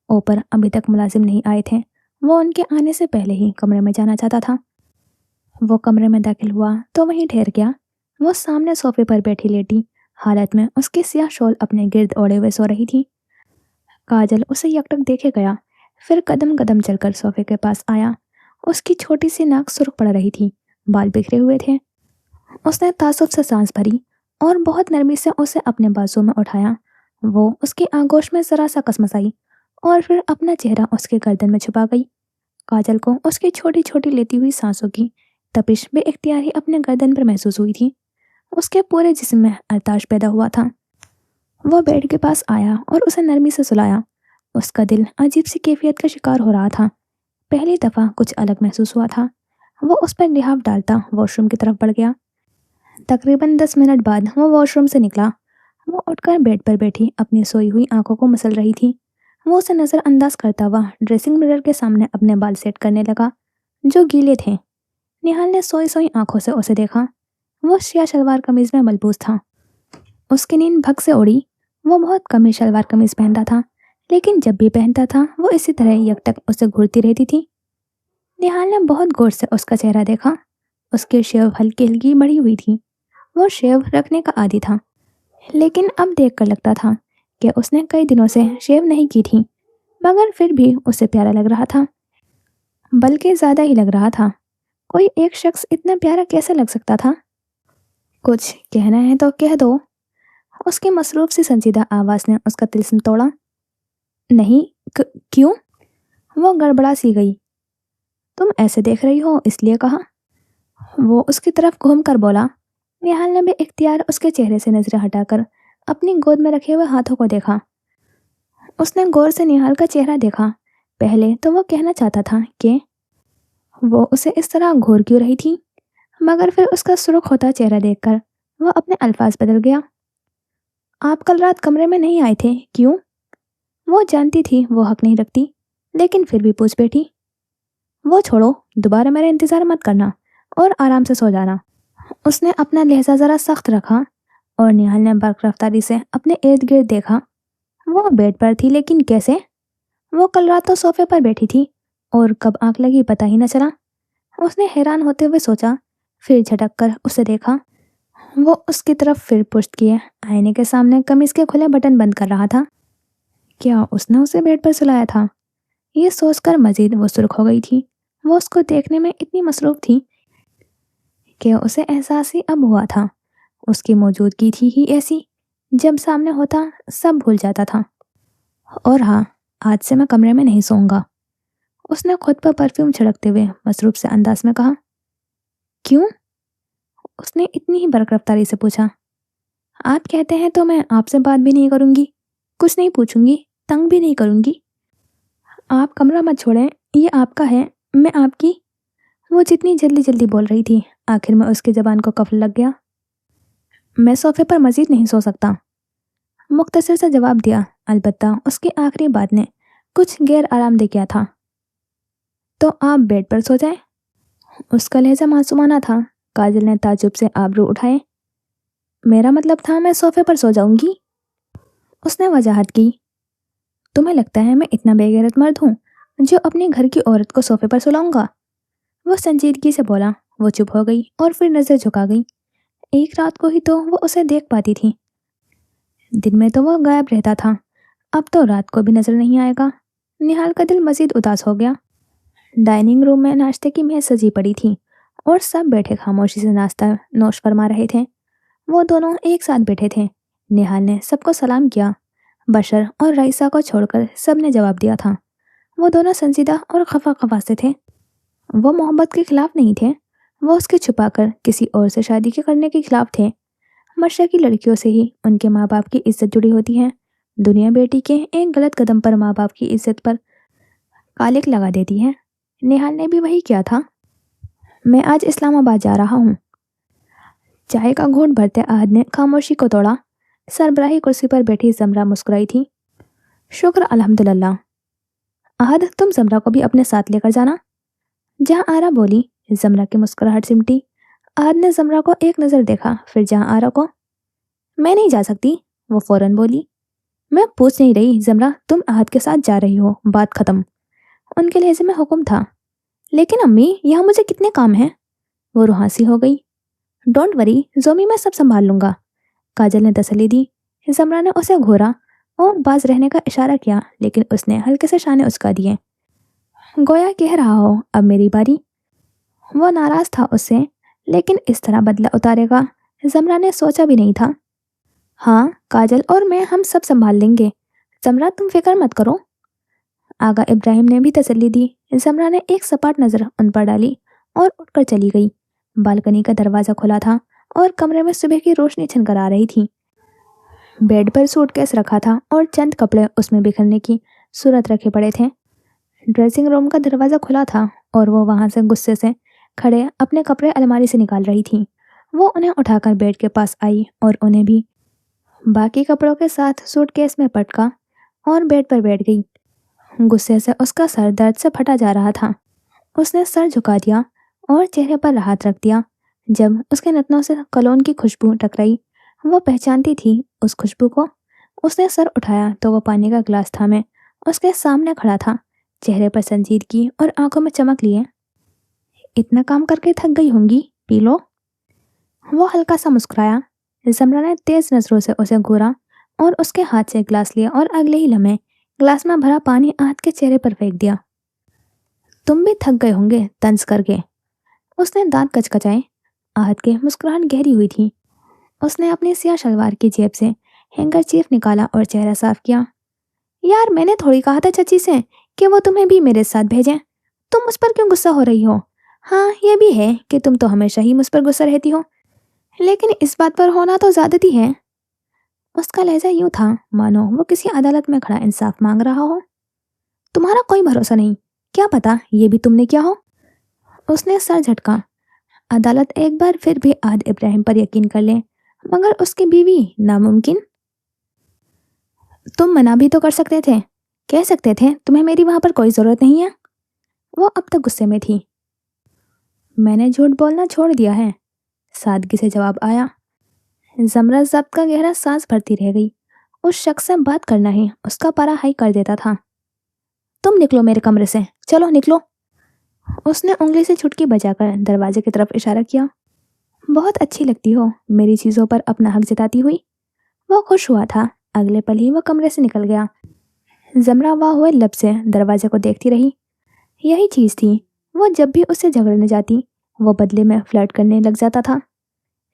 اوپر ابھی تک ملازم نہیں آئے تھے۔ وہ ان کے آنے سے پہلے ہی کمرے میں جانا چاہتا تھا۔ وہ کمرے میں داخل ہوا تو وہیں ٹھہر گیا۔ وہ سامنے صوفے پر بیٹھی لیٹی حالت میں اس کی سیاہ شال اپنے گرد اوڑے ہوئے سو رہی تھی۔ کاجل اسے یکٹک دیکھے گیا، پھر قدم قدم چل کر صوفے کے پاس آیا۔ اس کی چھوٹی سی ناک سرخ پڑ رہی تھی، بال بکھرے ہوئے تھے۔ اس نے تعصب سے سانس بھری اور بہت نرمی سے اسے اپنے بازو میں اٹھایا۔ وہ اس کی آغوش میں ذرا سا کسمسائی اور پھر اپنا چہرہ اس کے گردن میں چھپا گئی۔ کاجل کو اس کی چھوٹی چھوٹی لیتی ہوئی سانسوں کی تپش بے اختیاری اپنے گردن پر محسوس ہوئی تھی۔ اس کے پورے جسم میں ارتاش پیدا ہوا تھا۔ وہ بیڈ کے پاس آیا اور اسے نرمی سے سلایا۔ اس کا دل عجیب سی کیفیت کا شکار ہو رہا تھا۔ پہلی دفعہ کچھ الگ محسوس ہوا تھا۔ وہ اس پر لحاف ڈالتا واش روم کی طرف بڑھ گیا۔ تقریباً 10 منٹ بعد وہ واش روم سے نکلا۔ وہ اٹھ کر بیڈ پر بیٹھی اپنی سوئی ہوئی آنکھوں کو مسل رہی تھی۔ وہ اسے نظر انداز کرتا ہوا ڈریسنگ مرر کے سامنے اپنے بال سیٹ کرنے لگا جو گیلے تھے۔ نہال نے سوئی سوئی آنکھوں سے اسے دیکھا۔ وہ سیاہ شلوار قمیض میں ملبوس تھا۔ اس کی نیند بھگ سے اڑی۔ وہ بہت کم ہی شلوار قمیض پہنتا تھا، لیکن جب بھی پہنتا تھا وہ اسی طرح یکٹک اسے گھورتی رہتی تھی۔ نہال نے بہت غور سے اس کا چہرہ دیکھا۔ اس کی شیو ہلکی ہلکی بڑھی ہوئی تھی۔ وہ شیو رکھنے کا عادی تھا، لیکن اب دیکھ کر لگتا تھا کہ اس نے کئی دنوں سے شیو نہیں کی تھی، مگر پھر بھی اسے پیارا لگ رہا تھا، بلکہ زیادہ ہی لگ رہا تھا۔ کوئی ایک شخص اتنا پیارا کیسے لگ سکتا تھا؟ کچھ کہنا ہے تو کہہ دو۔ اس کی مصروف سی سنجیدہ آواز نے اس کا طلسم توڑا۔ نہیں، کیوں؟ وہ گڑبڑا سی گئی۔ تم ایسے دیکھ رہی ہو اس لیے کہا۔ وہ اس کی طرف گھوم کر بولا۔ نہال نے بے اختیار اس کے چہرے سے نظریں ہٹا کر اپنی گود میں رکھے ہوئے ہاتھوں کو دیکھا۔ اس نے غور سے نہال کا چہرہ دیکھا۔ پہلے تو وہ کہنا چاہتا تھا کہ وہ اسے اس طرح گھور کیوں رہی تھی، مگر پھر اس کا سرخ ہوتا چہرہ دیکھ کر وہ اپنے الفاظ بدل گیا۔ آپ کل رات کمرے میں نہیں آئے تھے، کیوں؟ وہ جانتی تھی وہ حق نہیں رکھتی، لیکن پھر بھی پوچھ بیٹھی۔ وہ چھوڑو، دوبارہ میرا انتظار مت کرنا اور آرام سے سو جانا۔ اس نے اپنا لہجہ ذرا سخت رکھا اور نہال نے برق رفتاری سے اپنے ارد گرد دیکھا۔ وہ بیڈ پر تھی، لیکن کیسے؟ وہ کل رات تو صوفے پر بیٹھی تھی اور کب آنکھ لگی پتہ ہی نہ چلا۔ اس نے حیران ہوتے ہوئے سوچا، پھر جھٹک کر اسے دیکھا۔ وہ اس کی طرف پھر پشت کیے آئینے کے سامنے قمیض کے کھلے بٹن بند کر رہا تھا۔ کیا اس نے اسے بیڈ پر سلایا تھا؟ یہ سوچ کر مزید وہ سرخ ہو گئی تھی۔ وہ اس کو دیکھنے میں اتنی مصروف تھی کہ اسے احساس ہی اب ہوا تھا اس کی موجودگی تھی ہی ایسی، جب سامنے ہوتا سب بھول جاتا تھا۔ اور ہاں، آج سے میں کمرے میں نہیں سوؤں گا، اس نے خود پر پرفیوم چھڑکتے ہوئے مصروف سے انداز میں کہا۔ کیوں؟ اس نے اتنی ہی برق رفتاری سے پوچھا۔ آپ کہتے ہیں تو میں آپ سے بات بھی نہیں کروں گی، کچھ نہیں پوچھوں گی، تنگ بھی نہیں کروں گی۔ آپ کمرہ مت چھوڑیں، یہ آپ کا ہے، میں آپ کی۔ وہ جتنی جلدی جلدی بول رہی تھی، آخر میں اس کی زبان کو قفل لگ گیا۔ میں صوفے پر مزید نہیں سو سکتا، مختصر سے جواب دیا۔ البتہ اس کی آخری بات نے کچھ غیر آرام دہ کیا تھا۔ تو آپ بیڈ پر سو جائیں۔ اس کا لہجہ معصومانہ تھا۔ کاجل نے تعجب سے آبرو اٹھائے۔ میرا مطلب تھا میں صوفے پر سو جاؤں گی، اس نے وضاحت کی۔ تمہیں لگتا ہے میں اتنا بے غیرت مرد ہوں جو اپنے گھر کی عورت کو صوفے پر سلاؤں گا؟ वो संजीदगी से बोला। वो चुप हो गई और फिर नजर झुका गई। एक रात को ही तो वो उसे देख पाती थी, दिन में तो वो गायब रहता था, अब तो रात को भी नजर नहीं आएगा। निहाल का दिल मजीद उदास हो गया। डाइनिंग रूम में नाश्ते की मेज सजी पड़ी थी और सब बैठे खामोशी से नाश्ता नोश फरमा रहे थे। वो दोनों एक साथ बैठे थे। निहाल ने सबको सलाम किया। बशर और रईसा को छोड़कर सब ने जवाब दिया था। वो दोनों संजीदा और खफा खफा से थे। वो मोहब्बत के खिलाफ नहीं थे, वो उसके छुपाकर किसी और से शादी के करने के खिलाफ थे। मशरकी लड़कियों से ही उनके माँ बाप की इज्जत जुड़ी होती है। दुनिया बेटी के एक गलत कदम पर माँ बाप की इज्जत पर कालिक लगा देती है। निहाल ने भी वही किया था। मैं आज इस्लामाबाद जा रहा हूँ। चाय का घूंट भरते आहद ने खामोशी को तोड़ा। सरबराही कुर्सी पर बैठी जमरा मुस्कुराई थी। शुक्र अल्हम्दुलिल्लाह। आहद, तुम जमरा को भी अपने साथ लेकर जाना। जहाँ आरा बोली, जमरा की मुस्कुराहट सिमटी। आहद ने जमरा को एक नज़र देखा, फिर जहाँ आरा को। मैं नहीं जा सकती, वो फौरन बोली। मैं पूछ नहीं रही जमरा, तुम आहद के साथ जा रही हो, बात खत्म। उनके लहजे में हुक्म था। लेकिन अम्मी, यहाँ मुझे कितने काम हैं। वो रुहासी हो गई। डोंट वरी जोमी, मैं सब संभाल लूंगा, काजल ने तसल्ली दी। जमरा ने उसे घूरा और बाज रहने का इशारा किया, लेकिन उसने हल्के से शाने उचका दिए, गोया कह रहा हो अब मेरी बारी। वो नाराज था उससे, लेकिन इस तरह बदला उतारेगा जमरा ने सोचा भी नहीं था। हाँ, काजल और मैं हम सब संभाल लेंगे, जमरा तुम फिक्र मत करो। आगा इब्राहिम ने भी तसल्ली दी। जमरा ने एक सपाट नज़र उन पर डाली और उठकर चली गई। बालकनी का दरवाज़ा खुला था और कमरे में सुबह की रोशनी छनकर आ रही थी। बेड पर सूटकेस रखा था और चंद कपड़े उसमें बिखरने की सूरत रखे पड़े थे। ड्रेसिंग रूम का दरवाज़ा खुला था और वो वहाँ से गुस्से से खड़े अपने कपड़े अलमारी से निकाल रही थी। वो उन्हें उठाकर बेड के पास आई और उन्हें भी बाकी कपड़ों के साथ सूटकेस में पटका और बेड पर बैठ गई। गुस्से से उसका सर दर्द से फटा जा रहा था। उसने सर झुका दिया और चेहरे पर हाथ रख दिया। जब उसके नथनों से कलोन की खुशबू टकराई, वो पहचानती थी उस खुशबू को। उसने सर उठाया तो वो पानी का गिलास थामे उसके सामने खड़ा था, चेहरे पर संजीदगी और आंखों में चमक लिए। इतना काम करके थक गई होंगी, पी लो। वो हल्का सा मुस्कुराया। जमरा ने तेज नजरों से उसे घूरा और उसके हाथ से गिलास लिया और अगले ही लम्हे गिलास में भरा पानी आहद के चेहरे पर फेंक दिया। तुम भी थक गए होंगे तंज करके, उसने दांत कचकचाए। आहद के मुस्कुराहट गहरी हुई थी। उसने अपनी सियाह शलवार की जेब से हैंकरचीफ निकाला और चेहरा साफ किया। यार, मैंने थोड़ी कहा था चाची से कि वो तुम्हें भी मेरे साथ भेजें। तुम मुझ पर क्यों गुस्सा हो रही हो? हाँ, ये भी है कि तुम तो हमेशा ही मुझ पर गुस्सा रहती हो, लेकिन इस बात पर होना तो ज्यादती है। उसका लहजा यूं था मानो वो किसी अदालत में खड़ा इंसाफ मांग रहा हो। तुम्हारा कोई भरोसा नहीं, क्या पता ये भी तुमने किया हो। उसने सर झटका। अदालत एक बार फिर भी आहद इब्राहिम पर यकीन कर ले, मगर उसकी बीवी नामुमकिन। तुम मना भी तो कर सकते थे, कह सकते थे तुम्हें मेरी वहां पर कोई जरूरत नहीं है। वो अब तक गुस्से में थी। मैंने झूठ बोलना छोड़ दिया है, सादगी से जवाब आया। जमरा जब्त का गहरा सांस भरती रह गई। उस शख्स से बात करना ही उसका पारा हाई कर देता था। तुम निकलो मेरे कमरे से, चलो निकलो। उसने उंगली से चुटकी बजाकर दरवाजे की तरफ इशारा किया। बहुत अच्छी लगती हो मेरी चीज़ों पर अपना हक जताती हुई। वो खुश हुआ था। अगले पल ही वो कमरे से निकल गया। जमरा वाह हुए लब से दरवाजे को देखती रही। यही चीज़ थी, वो जब भी उससे झगड़ने जाती वो बदले में फ्लर्ट करने लग जाता था।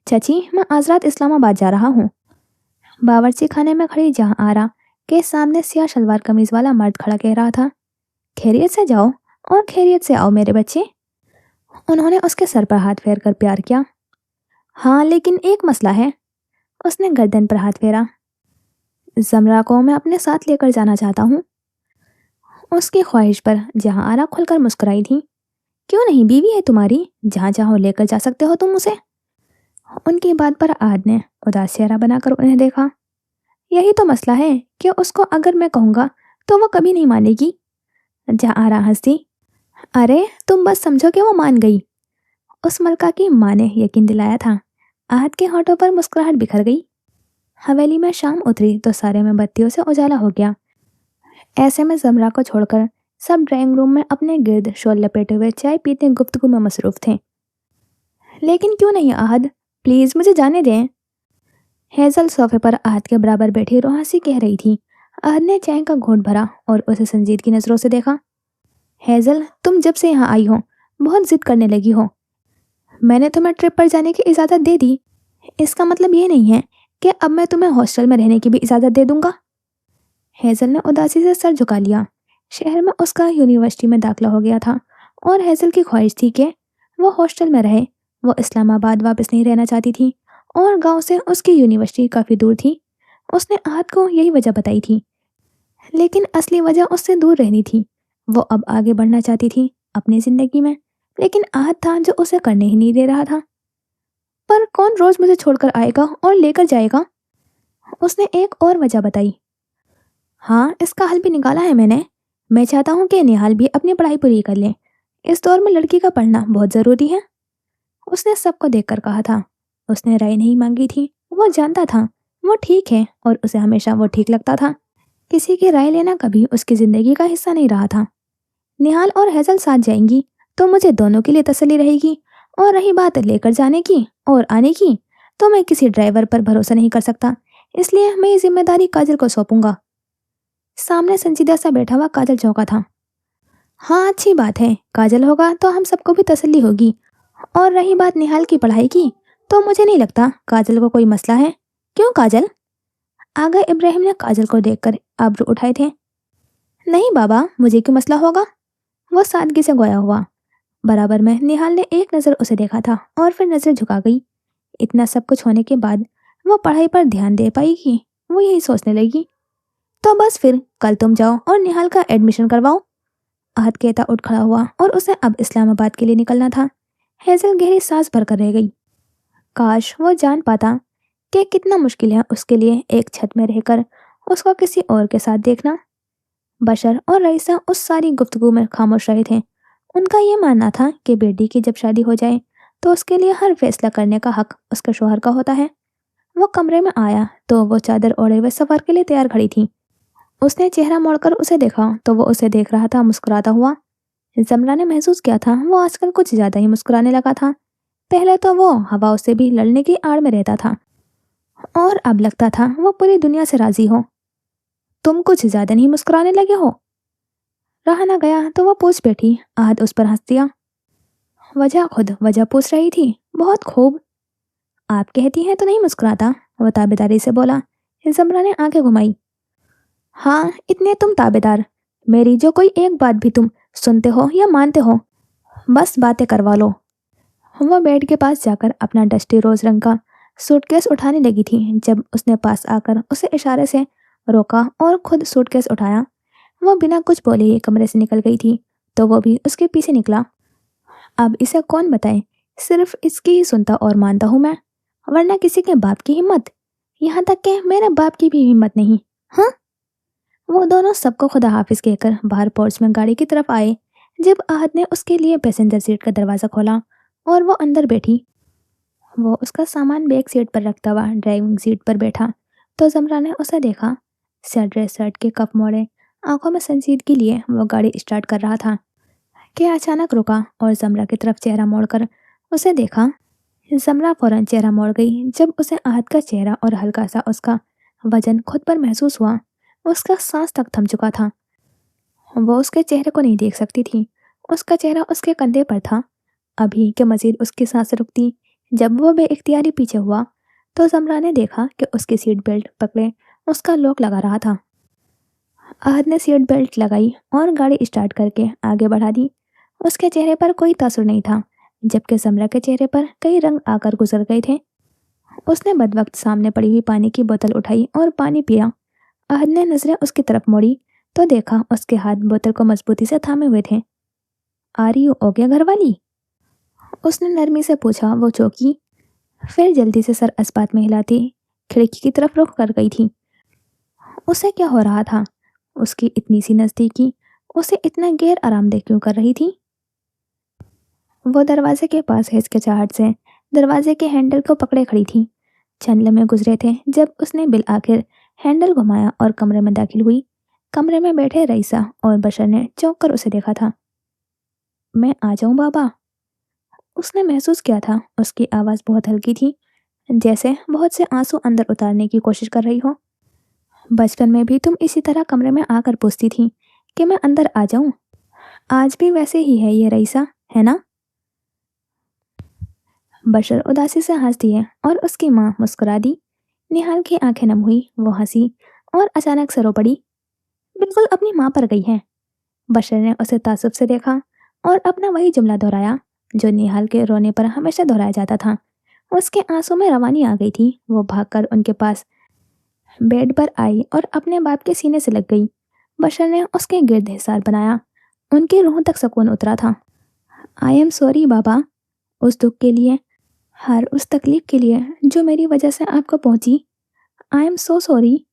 चाची, मैं आज रात इस्लामाबाद जा रहा हूँ। बावर्ची खाने में खड़ी जहाँ आरा के सामने सियाह शलवार कमीज वाला मर्द खड़ा कह रहा था। खैरियत से जाओ और खैरियत से आओ मेरे बच्चे। उन्होंने उसके सर पर हाथ फेर कर प्यार किया। हाँ, लेकिन एक मसला है। उसने गर्दन पर हाथ फेरा। जमरा को मैं अपने साथ लेकर जाना चाहता हूँ। उसकी ख्वाहिश पर जहाँ आरा खुलकर मुस्कुराई थी। क्यों नहीं, बीवी है तुम्हारी, जहाँ चाहो लेकर जा सकते हो तुम उसे। उनकी बात पर आहद ने उदास चेहरा बनाकर उन्हें देखा। यही तो मसला है कि उसको अगर मैं कहूँगा तो वो कभी नहीं मानेगी। जहाँ आरा हंसी। अरे तुम बस समझो कि वो मान गई। उस मलका की माँ ने यकीन दिलाया था। आहद के होठों पर मुस्कुराहट बिखर गई। हवेली में शाम उतरी तो सारे में बत्तियों से उजाला हो गया। ऐसे में जमरा को छोड़कर सब ड्राइंग रूम में अपने गिर्द शॉल लपेटे हुए चाय पीते गुफ्तगू में मसरूफ थे। लेकिन क्यों नहीं आहद, प्लीज मुझे जाने दें। हेजल सोफे पर आहद के बराबर बैठी रोहासी कह रही थी। आहद ने चाय का घूंट भरा और उसे संजीदगी नजरों से देखा। हेजल, तुम जब से यहाँ आई हो बहुत जिद करने लगी हो। मैंने तुम्हें ट्रिप पर जाने की इजाज़त दे दी, इसका मतलब ये नहीं है कि अब मैं तुम्हें हॉस्टल में रहने की भी इजाज़त दे दूंगा। हेजल ने उदासी से सर झुका लिया। शहर में उसका यूनिवर्सिटी में दाखिला हो गया था और हेजल की ख्वाहिश थी कि वो हॉस्टल में रहे। वो इस्लामाबाद वापस नहीं रहना चाहती थी और गांव से उसकी यूनिवर्सिटी काफ़ी दूर थी। उसने आहद को यही वजह बताई थी, लेकिन असली वजह उससे दूर रहनी थी। वो अब आगे बढ़ना चाहती थी अपनी ज़िंदगी में, लेकिन आहद था जो उसे करने ही नहीं दे रहा था। पर कौन रोज़ मुझे छोड़कर आएगा और लेकर जाएगा? उसने एक और वजह बताई। हाँ, इसका हल भी निकाला है मैंने। मैं चाहता हूँ कि निहाल भी अपनी पढ़ाई पूरी कर ले। इस दौर में लड़की का पढ़ना बहुत ज़रूरी है। उसने सबको देखकर कहा था। उसने राय नहीं मांगी थी। वो जानता था वो ठीक है और उसे हमेशा वो ठीक लगता था। किसी की राय लेना कभी उसकी ज़िंदगी का हिस्सा नहीं रहा था। निहाल और हेजल साथ जाएंगी तो मुझे दोनों के लिए तसल्ली रहेगी। और रही बात लेकर जाने की और आने की, तो मैं किसी ड्राइवर पर भरोसा नहीं कर सकता, इसलिए मैं ये जिम्मेदारी काजल को सौंपूंगा। सामने संजीदा सा बैठा हुआ काजल चौंका था। हाँ, अच्छी बात है, काजल होगा तो हम सबको भी तसल्ली होगी। और रही बात निहाल की पढ़ाई की, तो मुझे नहीं लगता काजल को कोई मसला है। क्यों काजल? आगा इब्राहिम ने काजल को देखकर आबरू उठाए थे। नहीं बाबा, मुझे क्यों मसला होगा? वो सादगी से गोया हुआ। बराबर में निहाल ने एक नज़र उसे देखा था और फिर नज़र झुका गई। इतना सब कुछ होने के बाद वो पढ़ाई पर ध्यान दे पाएगी, वो यही सोचने लगी। तो बस फिर कल तुम जाओ और निहाल का एडमिशन करवाओ। आहद कहता उठ खड़ा हुआ और उसे अब इस्लामाबाद के लिए निकलना था। हेजल गहरी सांस भरकर रह गई। काश वो जान पाता कि कितना मुश्किल है उसके लिए एक छत में रहकर उसको किसी और के साथ देखना। बशर और रईसा उस सारी गुफ्तगू में खामोश रहे थे। उनका ये मानना था कि बेटी की जब शादी हो जाए तो उसके लिए हर फैसला करने का हक उसके शोहर का होता है। वो कमरे में आया तो वो चादर ओढ़े हुए सफर के लिए तैयार खड़ी थी। उसने चेहरा मोड़कर उसे देखा तो वो उसे देख रहा था मुस्कुराता हुआ। जमरा ने महसूस किया था वो आजकल कुछ ज्यादा ही मुस्कुराने लगा था। पहले तो वो हवाओं से भी लड़ने की आड़ में रहता था और अब लगता था वो पूरी दुनिया से राजी हो। तुम कुछ ज्यादा नहीं मुस्कुराने लगे हो? रहा ना गया तो वो पूछ बैठी। आहद उस पर हंस दिया। वजह खुद वजह पूछ रही थी। बहुत खूब, आप कहती हैं तो नहीं मुस्कुराता, वो ताबेदारी से बोला। जमरा ने आंखें घुमाई। हाँ, इतने तुम ताबेदार, मेरी जो कोई एक बात भी तुम सुनते हो या मानते हो, बस बातें करवा लो। वो बेड के पास जाकर अपना डस्टी रोज रंग का सूटकेस उठाने लगी थी जब उसने पास आकर उसे इशारे से रोका और खुद सूटकेस उठाया। वो बिना कुछ बोले ही कमरे से निकल गई थी तो वो भी उसके पीछे निकला। अब इसे कौन बताए, सिर्फ इसकी ही सुनता और मानता हूँ मैं, वरना किसी के बाप की हिम्मत, यहाँ तक कि मेरे बाप की भी हिम्मत नहीं। हाँ। वो दोनों सबको खुदा हाफिज कहकर बाहर पोर्च में गाड़ी की तरफ आए जब आहद ने उसके लिए पैसेंजर सीट का दरवाज़ा खोला और वो अंदर बैठी। वो उसका सामान बैक सीट पर रखता हुआ ड्राइविंग सीट पर बैठा तो जमरा ने उसे देखा। शर्ट के कप मोड़े आंखों में संजीदगी लिए वो गाड़ी स्टार्ट कर रहा था कि अचानक रुका और जमरा की तरफ चेहरा मोड़कर उसे देखा। जमरा फौरन चेहरा मोड़ गई जब उसे आहद का चेहरा और हल्का सा उसका वजन खुद पर महसूस हुआ। उसका सांस तक थम चुका था। वो उसके चेहरे को नहीं देख सकती थी। उसका चेहरा उसके कंधे पर था। अभी के मजीद उसकी सांस रुकती। जब वो बेइख्तियारी पीछे हुआ तो जमरा ने देखा कि उसकी सीट बेल्ट पकड़े उसका लॉक लगा रहा था। आहद ने सीट बेल्ट लगाई और गाड़ी स्टार्ट करके आगे बढ़ा दी। उसके चेहरे पर कोई तासुर नहीं था, जबकि जमरा के चेहरे पर कई रंग आकर गुजर गए थे। उसने बदवक्त सामने पड़ी हुई पानी की बोतल उठाई और पानी पिया। आहद ने नजरें उसकी तरफ मोड़ी तो देखा उसके हाथ बोतल को मजबूती से थामे हुए थे। आ रही हो गया घर वाली? उसने नरमी से पूछा। वो चौंकी, फिर जल्दी से सर अस्पात में हिलाती खिड़की की तरफ रुख कर गई थी। उसे क्या हो रहा था? उसकी इतनी सी नज़दीकी उसे इतना गैर आरामदेह क्यों कर रही थी? वो दरवाजे के पास हिचकिचाहट से दरवाजे के हैंडल को पकड़े खड़ी थी। चंद लम्हे गुजरे थे जब उसने बिल आखिर हैंडल घुमाया और कमरे में दाखिल हुई। कमरे में बैठे रईसा और बशर ने चौंक कर उसे देखा था। मैं आ जाऊं बाबा? उसने महसूस किया था उसकी आवाज़ बहुत हल्की थी, जैसे बहुत से आंसू अंदर उतारने की कोशिश कर रही हो। बचपन में भी तुम इसी तरह कमरे में आकर पूछती थी कि मैं अंदर आ जाऊं। आज भी वैसे ही है ये रईसा, है ना? बशर उदासी से हंस दिए और उसकी माँ मुस्कुरा दी। निहाल की आंखें नम हुई, वो हंसी और अचानक से रो पड़ी। बिल्कुल अपनी माँ पर गई है। बशर ने उसे तासुब से देखा और अपना वही जुमला दोहराया जो निहाल के रोने पर हमेशा दोहराया जाता था। उसके आंसू में रवानी आ गई थी। वो भागकर उनके पास बेड पर आई और अपने बाप के सीने से लग गई। बशर ने उसके गिर्द हिसार बनाया। उनकी रूह तक सुकून उतरा था। आई एम सॉरी बाबा, उस दुख के लिए, हर उस तकलीफ के लिए जो मेरी वजह से आपको पहुंची। I am so sorry.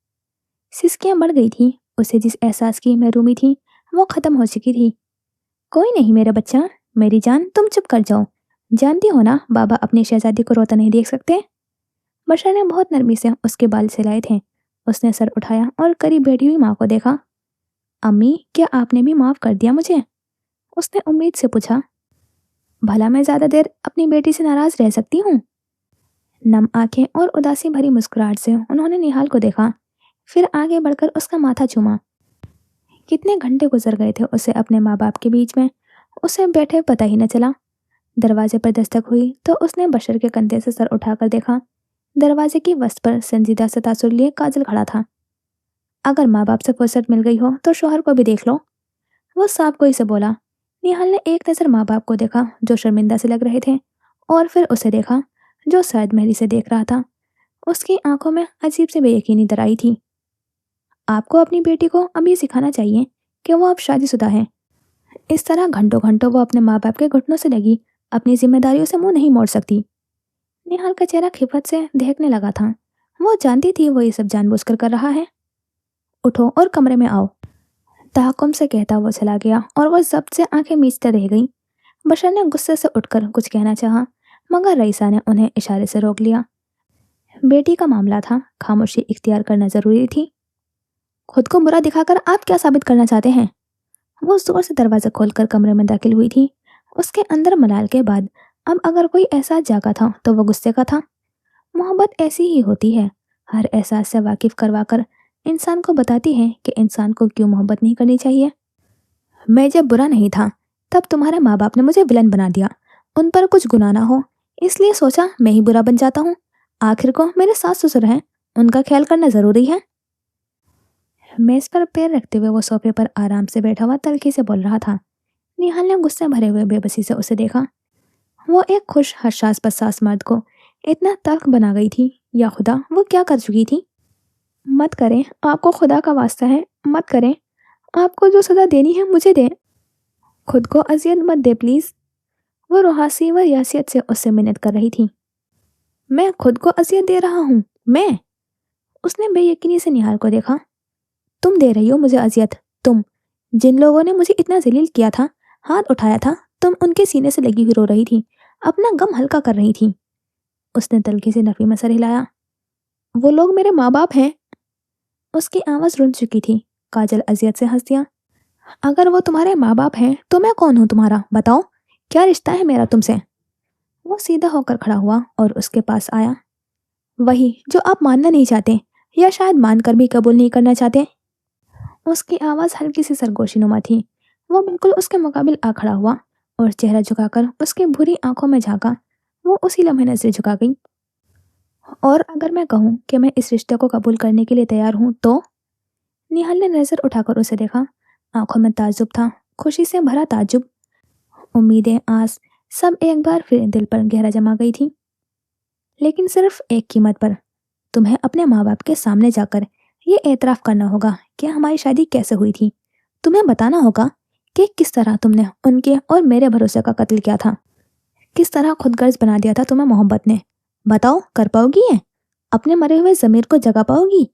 सिसकियां बढ़ गई थी। उसे जिस एहसास की महरूमी थी वो खत्म हो चुकी थी। कोई नहीं मेरा बच्चा, मेरी जान, तुम चुप कर जाओ। जानती हो ना बाबा अपनी शहजादी को रोता नहीं देख सकते। बशर ने बहुत नरमी से उसके बाल सिलाए थे। उसने सर उठाया और करीब बैठी हुई माँ को देखा। अम्मी, क्या आपने भी माफ कर दिया मुझे? उसने उम्मीद से पूछा। भला मैं ज्यादा देर अपनी बेटी से नाराज रह सकती हूँ? नम आंखें और उदासी भरी मुस्कुराहट से उन्होंने निहाल को देखा, फिर आगे बढ़कर उसका माथा चूमा। कितने घंटे गुजर गए थे उसे अपने माँ बाप के बीच में, उसे बैठे पता ही न चला। दरवाजे पर दस्तक हुई तो उसने बशर के कंधे से सर उठाकर देखा। दरवाजे की वस्त पर संजीदा से तासुर लिए काजल खड़ा था। अगर माँ बाप से फुर्सत मिल गई हो तो शोहर को भी देख लो, वो साफ गोई से बोला। निहाल ने एक नज़र माँ बाप को देखा जो शर्मिंदा से लग रहे थे, और फिर उसे देखा जो शायद मेहरी से देख रहा था। उसकी आंखों में अजीब सी बेयकीनी दर आई थी। आपको अपनी बेटी को अब ये सिखाना चाहिए कि वो अब शादीशुदा है। इस तरह घंटों घंटों वो अपने माँ बाप के घुटनों से लगी अपनी जिम्मेदारियों से मुंह नहीं मोड़ सकती। निहाल का चेहरा खिफत से दहकने लगा था। वो जानती थी वो ये सब जानबूझकर कर रहा है। उठो और कमरे में आओ, तहकुम से कहता वो चला गया और वो जब्त से आंखें मीचते रह गई। बशर ने गुस्से से उठकर कुछ कहना चाहा, मगर रईसा ने उन्हें इशारे से रोक लिया। बेटी का मामला था, खामोशी इख्तियार करना जरूरी थी। खुद को बुरा दिखाकर आप क्या साबित करना चाहते हैं? वो जोर से दरवाजा खोलकर कमरे में दाखिल हुई थी। उसके अंदर मलाल के बाद अब अगर कोई एहसास जागा था तो वो गुस्से का था। मोहब्बत ऐसी ही होती है, हर एहसास से वाकिफ करवाकर इंसान को बताती है कि इंसान को क्यों मोहब्बत नहीं करनी चाहिए। मैं जब बुरा नहीं था तब तुम्हारे माँ बाप ने मुझे विलन बना दिया। उन पर कुछ गुनाह ना हो, इसलिए सोचा मैं ही बुरा बन जाता हूँ। आखिर को मेरे सास ससुर हैं, उनका ख्याल करना जरूरी है। मेज पर पैर रखते हुए वो सोफे पर आराम से बैठा हुआ तल्खी से बोल रहा था। निहाल ने गुस्से भरे हुए बेबसी से उसे देखा। वो एक खुश हर्षास बसास मर्द को इतना तल्ख बना गई थी, या खुदा वो क्या कर चुकी थी। मत करें, आपको खुदा का वास्ता है, मत करें। आपको जो सजा देनी है मुझे दें, खुद को अजियत मत दे प्लीज। वो रुहासी व रियासियत से उससे मिन्नत कर रही थी। मैं खुद को अजियत दे रहा हूँ? मैं? उसने बेयकीनी से निहाल को देखा। तुम दे रही हो मुझे अजियत, तुम जिन लोगों ने मुझे इतना जलील किया था, हाथ उठाया था, तुम उनके सीने से लगी हुई रो रही थी, अपना गम हल्का कर रही थी। उसने तल्खी से नफी में सर हिलाया। वो लोग मेरे माँ बाप हैं। उसकी आवाज रुंध चुकी थी। काजल अजियत से हंस दिया। अगर वो तुम्हारे माँ बाप हैं तो मैं कौन हूँ तुम्हारा, बताओ, क्या रिश्ता है मेरा तुमसे? वो सीधा होकर खड़ा हुआ और उसके पास आया। वही जो आप मानना नहीं चाहते, या शायद मानकर भी कबूल नहीं करना चाहते। उसकी आवाज़ हल्की सी सरगोशी नुमा थी। वो बिल्कुल उसके मुकाबिल आ खड़ा हुआ और चेहरा झुकाकर उसकी भूरी आंखों में झांका। वो उसी लम्हे नजरें झुका गई। और अगर मैं कहूँ कि मैं इस रिश्ते को कबूल करने के लिए तैयार हूँ तो? निहाल ने नजर उठाकर उसे देखा। आंखों में ताज्जुब था, खुशी से भरा ताज्जुब। उम्मीदें, आस, सब एक बार फिर दिल पर गहरा जमा गई थी। लेकिन सिर्फ एक कीमत पर, तुम्हें अपने माँ बाप के सामने जाकर ये एतराफ़ करना होगा कि हमारी शादी कैसे हुई थी। तुम्हें बताना होगा कि किस तरह तुमने उनके और मेरे भरोसे का कत्ल किया था, किस तरह खुदगर्ज बना दिया था तुम्हें मोहब्बत ने। बताओ, कर पाओगी ये? अपने मरे हुए ज़मीर को जगा पाओगी?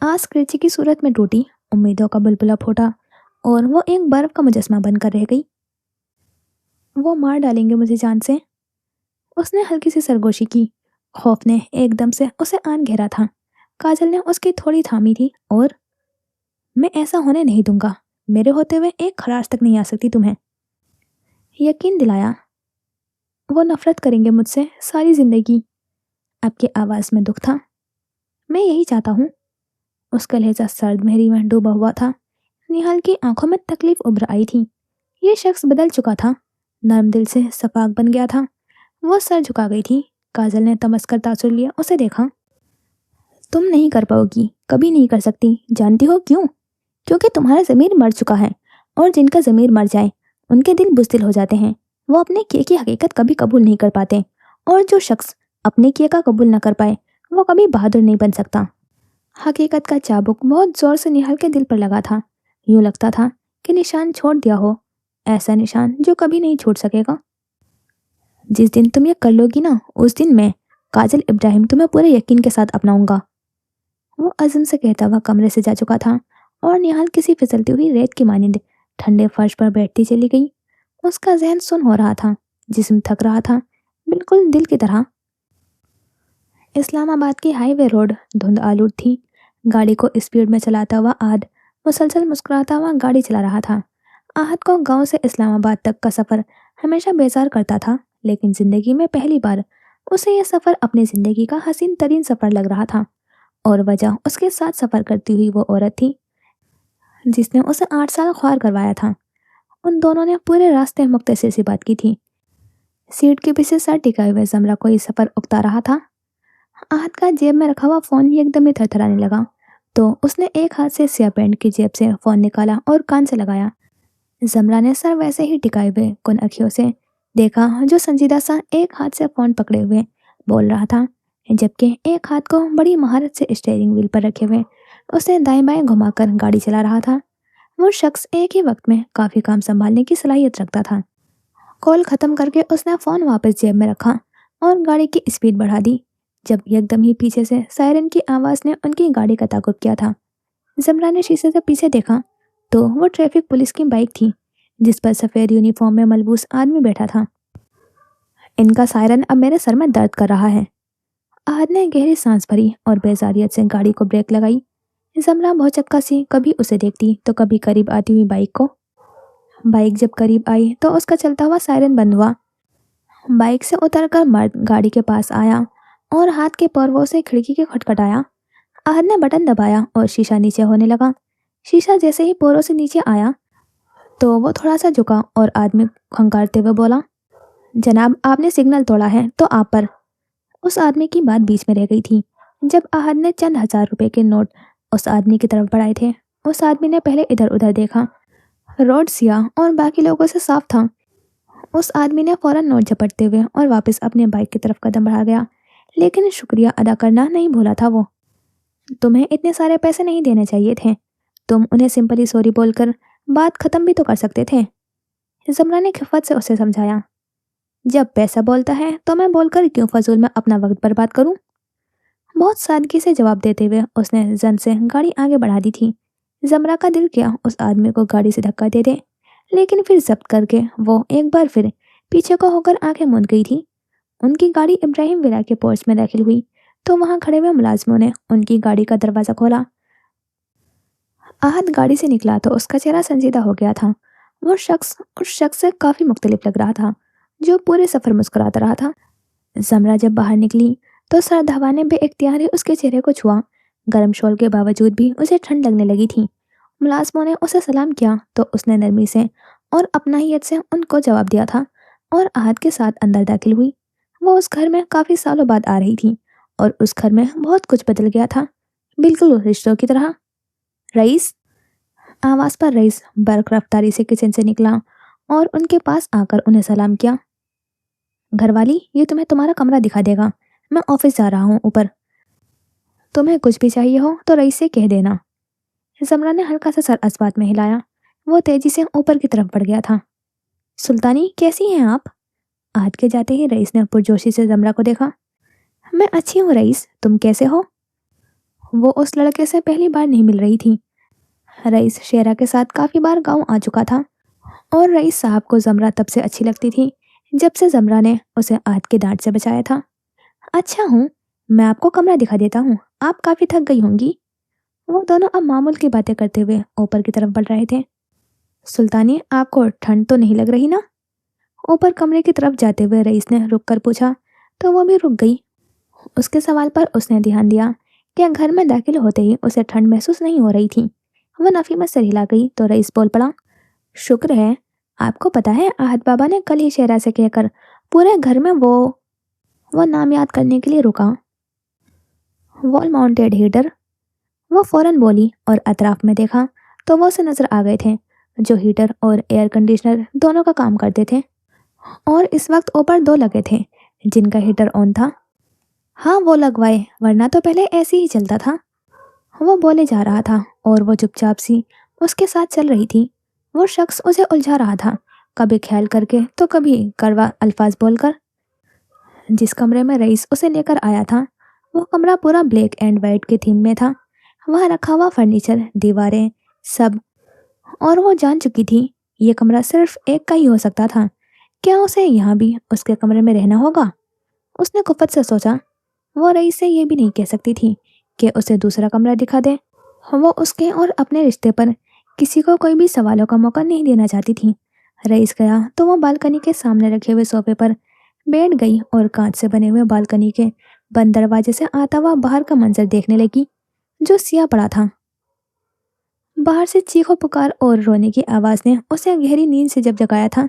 आस कृषि की सूरत में टूटी, उम्मीदों का बुलबुला फूटा और वो एक बर्फ का मुजस्मा बनकर रह गई। वो मार डालेंगे मुझे जान से। उसने हल्की सी सरगोशी की। खौफ ने एकदम से उसे आन घेरा था। काजल ने उसकी थोड़ी थामी थी और میں ایسا ہونے نہیں دوں گا. میرے ہوتے ہوئے ایک خراش تک نہیں آ سکتی تمہیں. یقین دلایا. وہ نفرت کریں گے مجھ سے ساری زندگی. آپ کی آواز میں دکھ تھا. میں یہی چاہتا ہوں. اس کا لہجہ سرد مہری میں ڈوبا ہوا تھا. نہال کی آنکھوں میں تکلیف ابھر آئی تھی. یہ شخص بدل چکا تھا. نرم دل سے سفاک بن گیا تھا. وہ سر جھکا گئی تھی. کاجل نے تمس کر تاثر لیا اسے دیکھا. تم نہیں کر پاؤ گی, کبھی نہیں کر سکتی. جانتی ہو کیوں؟ کیونکہ تمہارا ضمیر مر چکا ہے, اور جن کا ضمیر مر جائے ان کے دل بزدل ہو جاتے ہیں. وہ اپنے کیے کی حقیقت کبھی قبول نہیں کر پاتے, اور جو شخص اپنے کیے کا قبول نہ کر پائے وہ کبھی بہادر نہیں بن سکتا. حقیقت کا چابک بہت زور سے نہال کے دل پر لگا تھا. یوں لگتا تھا کہ نشان چھوڑ دیا ہو, ایسا نشان جو کبھی نہیں چھوٹ سکے گا. جس دن تم یہ کر لو گی نا, اس دن میں کاجل ابراہیم تمہیں پورے یقین کے ساتھ اپناؤں گا. وہ عزم سے کہتا ہوا کمرے سے جا چکا تھا, اور نہال کسی پھسلتی ہوئی ریت کی مانند ٹھنڈے فرش پر بیٹھتی چلی گئی. اس کا ذہن سن ہو رہا تھا, جسم تھک رہا تھا, بالکل دل کی طرح. اسلام آباد کی ہائی وے روڈ دھند آلود تھی. گاڑی کو اسپیڈ میں چلاتا ہوا آہد مسلسل مسکراتا ہوا گاڑی چلا رہا تھا. آہد کو گاؤں سے اسلام آباد تک کا سفر ہمیشہ بیزار کرتا تھا, لیکن زندگی میں پہلی بار اسے یہ سفر اپنی زندگی کا حسین ترین سفر لگ رہا تھا. اور وجہ اس کے ساتھ سفر کرتی ہوئی وہ عورت تھی جس نے اسے 8 سال خوار کروایا تھا. ان دونوں نے پورے راستے مختصر سی بات کی تھی. سیٹ کے پیچھے سر ٹکائے ہوئے زمرہ کو یہ سفر اکتا رہا تھا. آہد کا جیب میں رکھا ہوا فون ایک دم ہی تھرتھرانے لگا, تو اس نے ایک ہاتھ سے سیاہ پینٹ کی جیب سے فون نکالا اور کان سے لگایا. زمرہ نے سر ویسے ہی ٹکائے ہوئے کن اکھیوں سے دیکھا, جو سنجیدہ سا ایک ہاتھ سے فون پکڑے ہوئے بول رہا تھا, جبکہ ایک ہاتھ کو بڑی مہارت سے اسٹیئرنگ وہیل پر رکھے ہوئے اسے دائیں بائیں گھما کر گاڑی چلا رہا تھا. وہ شخص ایک ہی وقت میں کافی کام سنبھالنے کی صلاحیت رکھتا تھا. کال ختم کر کے اس نے فون واپس جیب میں رکھا اور گاڑی کی اسپیڈ بڑھا دی, جب یک دم ہی پیچھے سے سائرن کی آواز نے ان کی گاڑی کا تعاقب کیا تھا. زمرہ نے شیشے سے پیچھے دیکھا تو وہ ٹریفک پولیس کی بائک تھی, جس پر سفید یونیفارم میں ملبوس آدمی بیٹھا تھا. ان کا سائرن اب میرے سر میں درد کر رہا ہے. آہد نے گہری سانس بھری اور بیزاریت سے گاڑی کو بریک لگائی. زمرہ بھوچکا سی کبھی اسے دیکھتی تو کبھی قریب آتی ہوئی بائک کو. بائک جب قریب آئی تو اس کا چلتا ہوا سائرن بند ہوا. بائک سے اتر کر مرد گاڑی کے پاس آیا اور ہاتھ کے پروں سے کھڑکی کے کھٹکھٹایا. آہد نے بٹن دبایا اور شیشہ نیچے ہونے لگا. شیشہ جیسے ہی پوروں سے نیچے آیا تو وہ تھوڑا سا جھکا اور آدمی کھنکارتے ہوئے بولا, جناب آپ نے سگنل توڑا ہے تو آپ پر. اس آدمی کی بات بیچ میں رہ گئی تھی. جب آہد نے چند 1000 روپے کے نوٹ اس آدمی کی طرف بڑھائے تھے, اس آدمی نے پہلے ادھر ادھر دیکھا. روڈ سیاہ اور باقی لوگوں سے صاف تھا. اس آدمی نے فوراً نوٹ جھپٹتے ہوئے اور واپس اپنے بائک کی طرف قدم بڑھا گیا, لیکن شکریہ ادا کرنا نہیں بھولا تھا وہ. تمہیں اتنے سارے پیسے نہیں دینے چاہیے تھے, تم انہیں سمپلی سوری بول کر بات ختم بھی تو کر سکتے تھے. زمرہ نے خفت سے اسے سمجھایا, جب پیسہ بولتا ہے تو میں بول کر کیوں فضول میں اپنا وقت برباد کروں. بہت سادگی سے جواب دیتے ہوئے اس نے زن سے گاڑی آگے بڑھا دی تھی. زمرہ کا دل کیا اس آدمی کو گاڑی سے دھکا دے دے, لیکن پھر ضبط کر کے وہ ایک بار پھر پیچھے کو ہو کر آنکھیں موند گئی تھی. ان کی گاڑی ابراہیم ولا کے پورچ میں داخل ہوئی تو وہاں کھڑے ہوئے ملازموں نے ان کی گاڑی کا دروازہ کھولا. آہد گاڑی سے نکلا تو اس کا چہرہ سنجیدہ ہو گیا تھا. وہ شخص اس شخص سے کافی مختلف لگ رہا تھا جو پورے سفر مسکراتا رہا تھا. زمرہ جب باہر نکلی تو سرد ہوا نے بے اختیار ہی اس کے چہرے کو چھوا. گرم شال کے باوجود بھی اسے ٹھنڈ لگنے لگی تھی. ملازموں نے اسے سلام کیا تو اس نے نرمی سے اور اپنائیت سے ان کو جواب دیا تھا اور آہد کے ساتھ اندر داخل ہوئی. وہ اس گھر میں کافی سالوں بعد آ رہی تھی اور اس گھر میں بہت کچھ بدل گیا تھا, بالکل رشتوں کی طرح. رئیس. آواز پر رئیس برق رفتاری سے کچن سے نکلا اور ان کے پاس آ کر انہیں سلام کیا. گھر والی, یہ تمہیں تمہارا کمرہ دکھا دے گا, میں آفس جا رہا ہوں اوپر. تمہیں کچھ بھی چاہیے ہو تو رئیس سے کہہ دینا. زمرہ نے ہلکا سا سر اسبات میں ہلایا. وہ تیزی سے اوپر کی طرف بڑھ گیا تھا. سلطانی کیسی ہیں آپ؟ آہد کے جاتے ہی رئیس نے پرجوشی سے زمرہ کو دیکھا. میں اچھی ہوں رئیس, تم کیسے ہو؟ وہ اس لڑکے سے پہلی بار نہیں مل رہی تھی. رئیس شیرا کے ساتھ کافی بار گاؤں آ چکا تھا اور رئیس صاحب کو زمرہ تب سے اچھی لگتی تھی جب سے زمرہ نے اسے آہد کے ڈانٹ سے بچایا تھا. اچھا ہوں, میں آپ کو کمرہ دکھا دیتا ہوں, آپ کافی تھک گئی ہوں گی. वो दोनों अब मामूल की बातें करते हुए ऊपर की तरफ बढ़ रहे थे। सुल्तानी, आपको ठंड तो नहीं लग रही ना? ऊपर कमरे की तरफ जाते हुए रईस ने रुक कर पूछा, तो वो भी रुक गई। उसके सवाल पर उसने ध्यान दिया कि घर में दाखिल होते ही उसे ठंड महसूस नहीं हो रही थी। वह नफी में सिर हिला गई तो रईस बोल पड़ा, शुक्र है। आपको पता है, आहत बाबा ने कल ही शेरा से कहकर पूरे घर में वो नाम याद करने के लिए रुका, वॉल माउंटेड हीटर। वो फौरन बोली और अतराफ में देखा तो वो से नजर आ गए थे, जो हीटर और एयर कंडीशनर दोनों का काम करते थे। और इस वक्त ऊपर दो लगे थे जिनका हीटर ऑन था। हाँ, वो लगवाए, वरना तो पहले ऐसे ही चलता था। वो बोले जा रहा था और वो चुपचाप सी उसके साथ चल रही थी। वो शख्स उसे उलझा रहा था, कभी ख्याल करके तो कभी कड़वा अल्फाज बोलकर। जिस कमरे में रईस उसे लेकर आया था, वो कमरा पूरा ब्लैक एंड वाइट के थीम में था। वहाँ रखा हुआ फर्नीचर, दीवारें, सब। और वो जान चुकी थी ये कमरा सिर्फ एक का ही हो सकता था। क्या उसे यहाँ भी उसके कमरे में रहना होगा? उसने कुफत से सोचा। वो रईस से ये भी नहीं कह सकती थी कि उसे दूसरा कमरा दिखा दे। वो उसके और अपने रिश्ते पर किसी को कोई भी सवालों का मौका नहीं देना चाहती थी। रईस गया तो वो बालकनी के सामने रखे हुए सोफे पर बैठ गई और कांच से बने हुए बालकनी के बंद दरवाजे से आता हुआ बाहर का मंजर देखने लगी, जो सिया पड़ा था। बाहर से चीखों पुकार और रोने की आवाज ने उसे गहरी नींद से जब जगाया था,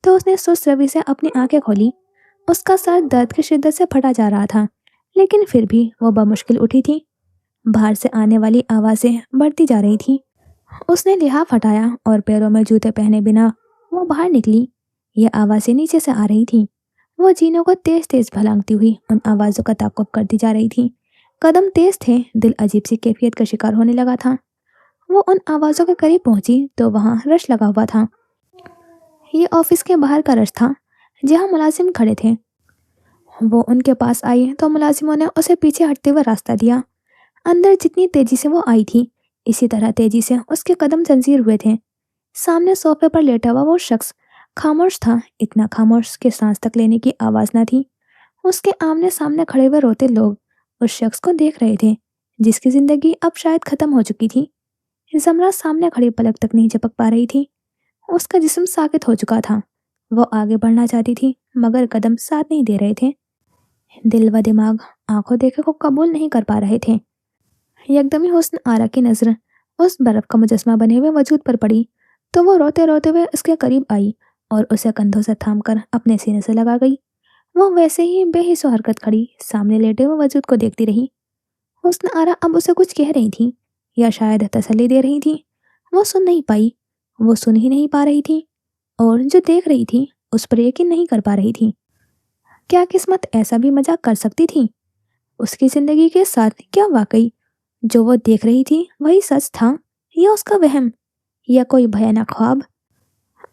तो उसने सुस्त रवि से अपनी आंखें खोली। उसका सर दर्द की शिद्दत से फटा जा रहा था, लेकिन फिर भी वो बमुश्किल उठी थी। बाहर से आने वाली आवाजें बढ़ती जा रही थी। उसने लिहाफ हटाया और पैरों में जूते पहने बिना वो बाहर निकली। ये आवाजें नीचे से आ रही थीं। वो जीनों को तेज तेज भलांगती हुई उन आवाजों का ताक़ुब करती जा रही थी। कदम तेज थे, दिल अजीब सी कैफियत का शिकार होने लगा था। वो उन आवाजों के करीब पहुंची तो वहां रश लगा हुआ था। ये ऑफिस के बाहर का रश था, जहां मुलाजिम खड़े थे। वो उनके पास आई तो मुलाजिमों ने उसे पीछे हटते हुए रास्ता दिया। अंदर जितनी तेजी से वो आई थी, इसी तरह तेजी से उसके कदम जंजीर हुए थे। सामने सोफे पर लेटा हुआ वो शख्स खामोश था, इतना खामोश कि सांस तक लेने की आवाज न थी। उसके आमने सामने खड़े हुए रोते लोग उस शख्स को देख रहे थे, जिसकी जिंदगी अब शायद खत्म हो चुकी थी। जमरा सामने खड़ी पलक तक नहीं झपक पा रही थी। उसका जिस्म साकित हो चुका था। वो आगे बढ़ना चाहती थी, मगर कदम साथ नहीं दे रहे थे। दिल व दिमाग आंखों देखे को कबूल नहीं कर पा रहे थे। यकदमी हुस्न आरा की नजर उस बर्फ का मुजस्मा बने हुए वजूद पर पड़ी तो वो रोते रोते हुए उसके करीब आई और उसे कंधों से थामकर अपने सीने से लगा गई। वो वैसे ही बेहिस्सो हरकत खड़ी सामने लेटे हुए वजूद को देखती रही। हुस्न आरा अब उसे कुछ कह रही थी, या शायद तसल्ली दे रही थी। वो सुन नहीं पाई, वो सुन ही नहीं पा रही थी, और जो देख रही थी उस पर यकीन नहीं कर पा रही थी। क्या किस्मत ऐसा भी मजाक कर सकती थी उसकी जिंदगी के साथ? क्या वाकई जो वो देख रही थी वही सच था, या उसका वहम, या कोई भयानक ख्वाब?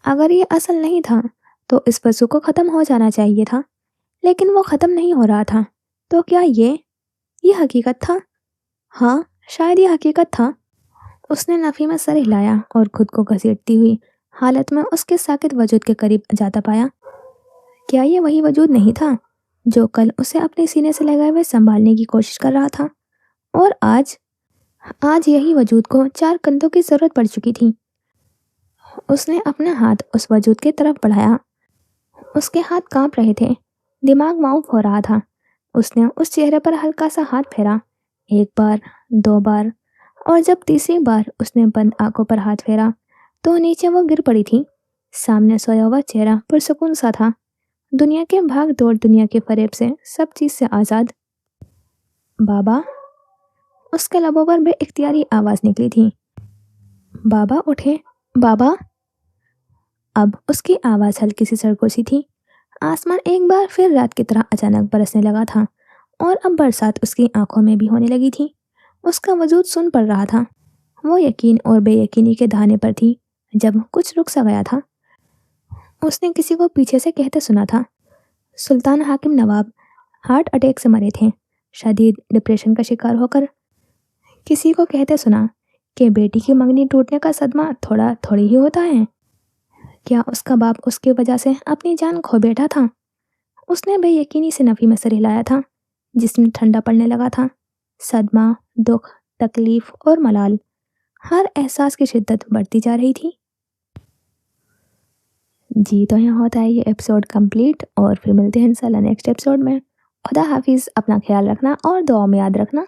अगर ये असल नहीं था तो इस वजह को ख़त्म हो जाना चाहिए था, लेकिन वो ख़त्म नहीं हो रहा था। तो क्या ये हकीकत था? हाँ, शायद ये हकीकत था। उसने नफ़ी में सर हिलाया और खुद को घसीटती हुई हालत में उसके साकित वजूद के करीब जाता पाया। क्या ये वही वजूद नहीं था जो कल उसे अपने सीने से लगाए हुए संभालने की कोशिश कर रहा था? और आज आज यही वजूद को चार कंधों की जरूरत पड़ चुकी थी। उसने अपना हाथ उस वजूद की तरफ बढ़ाया। उसके हाथ कांप रहे थे, दिमाग माउफ हो रहा था। उसने उस चेहरे पर हल्का सा हाथ फेरा, एक बार, दो बार, और जब तीसरी बार उसने बंद आंखों पर हाथ फेरा तो नीचे वो गिर पड़ी थी। सामने सोया हुआ चेहरा पुरसुकून सा था, दुनिया के भाग दौड़, दुनिया के फरेब से, सब चीज से आजाद। बाबा, उसके लबों पर बेइख्तियारी आवाज निकली थी। बाबा उठे, बाबा। अब उसकी आवाज हल्की सी सरगोशी थी। आसमान एक बार फिर रात की तरह अचानक बरसने लगा था, और अब बरसात उसकी आंखों में भी होने लगी थी। उसका वजूद सुन पड़ रहा था। वो यकीन और बेयकीनी के धाने पर थी जब कुछ रुक सा गया था। उसने किसी को पीछे से कहते सुना था, सुल्तान हाकिम नवाब हार्ट अटैक से मरे थे, शदीद डिप्रेशन का शिकार होकर। किसी को कहते सुना कि बेटी की मंगनी टूटने का सदमा थोड़ा थोड़ी ही होता है। क्या उसका बाप उसकी वजह से अपनी जान खो बैठा था? उसने बेयकीनी से नफ़ी में सर हिलाया था, जिसमें ठंडा पड़ने लगा था। सदमा, दुख, تکلیف اور ملال، ہر احساس کی شدت بڑھتی جا رہی تھی۔ جی تو یہاں ہوتا ہے یہ ایپیسوڈ کمپلیٹ، اور پھر ملتے ہیں انشاءاللہ نیکسٹ ایپیسوڈ میں۔ خدا حافظ، اپنا خیال رکھنا اور دعا میں یاد رکھنا۔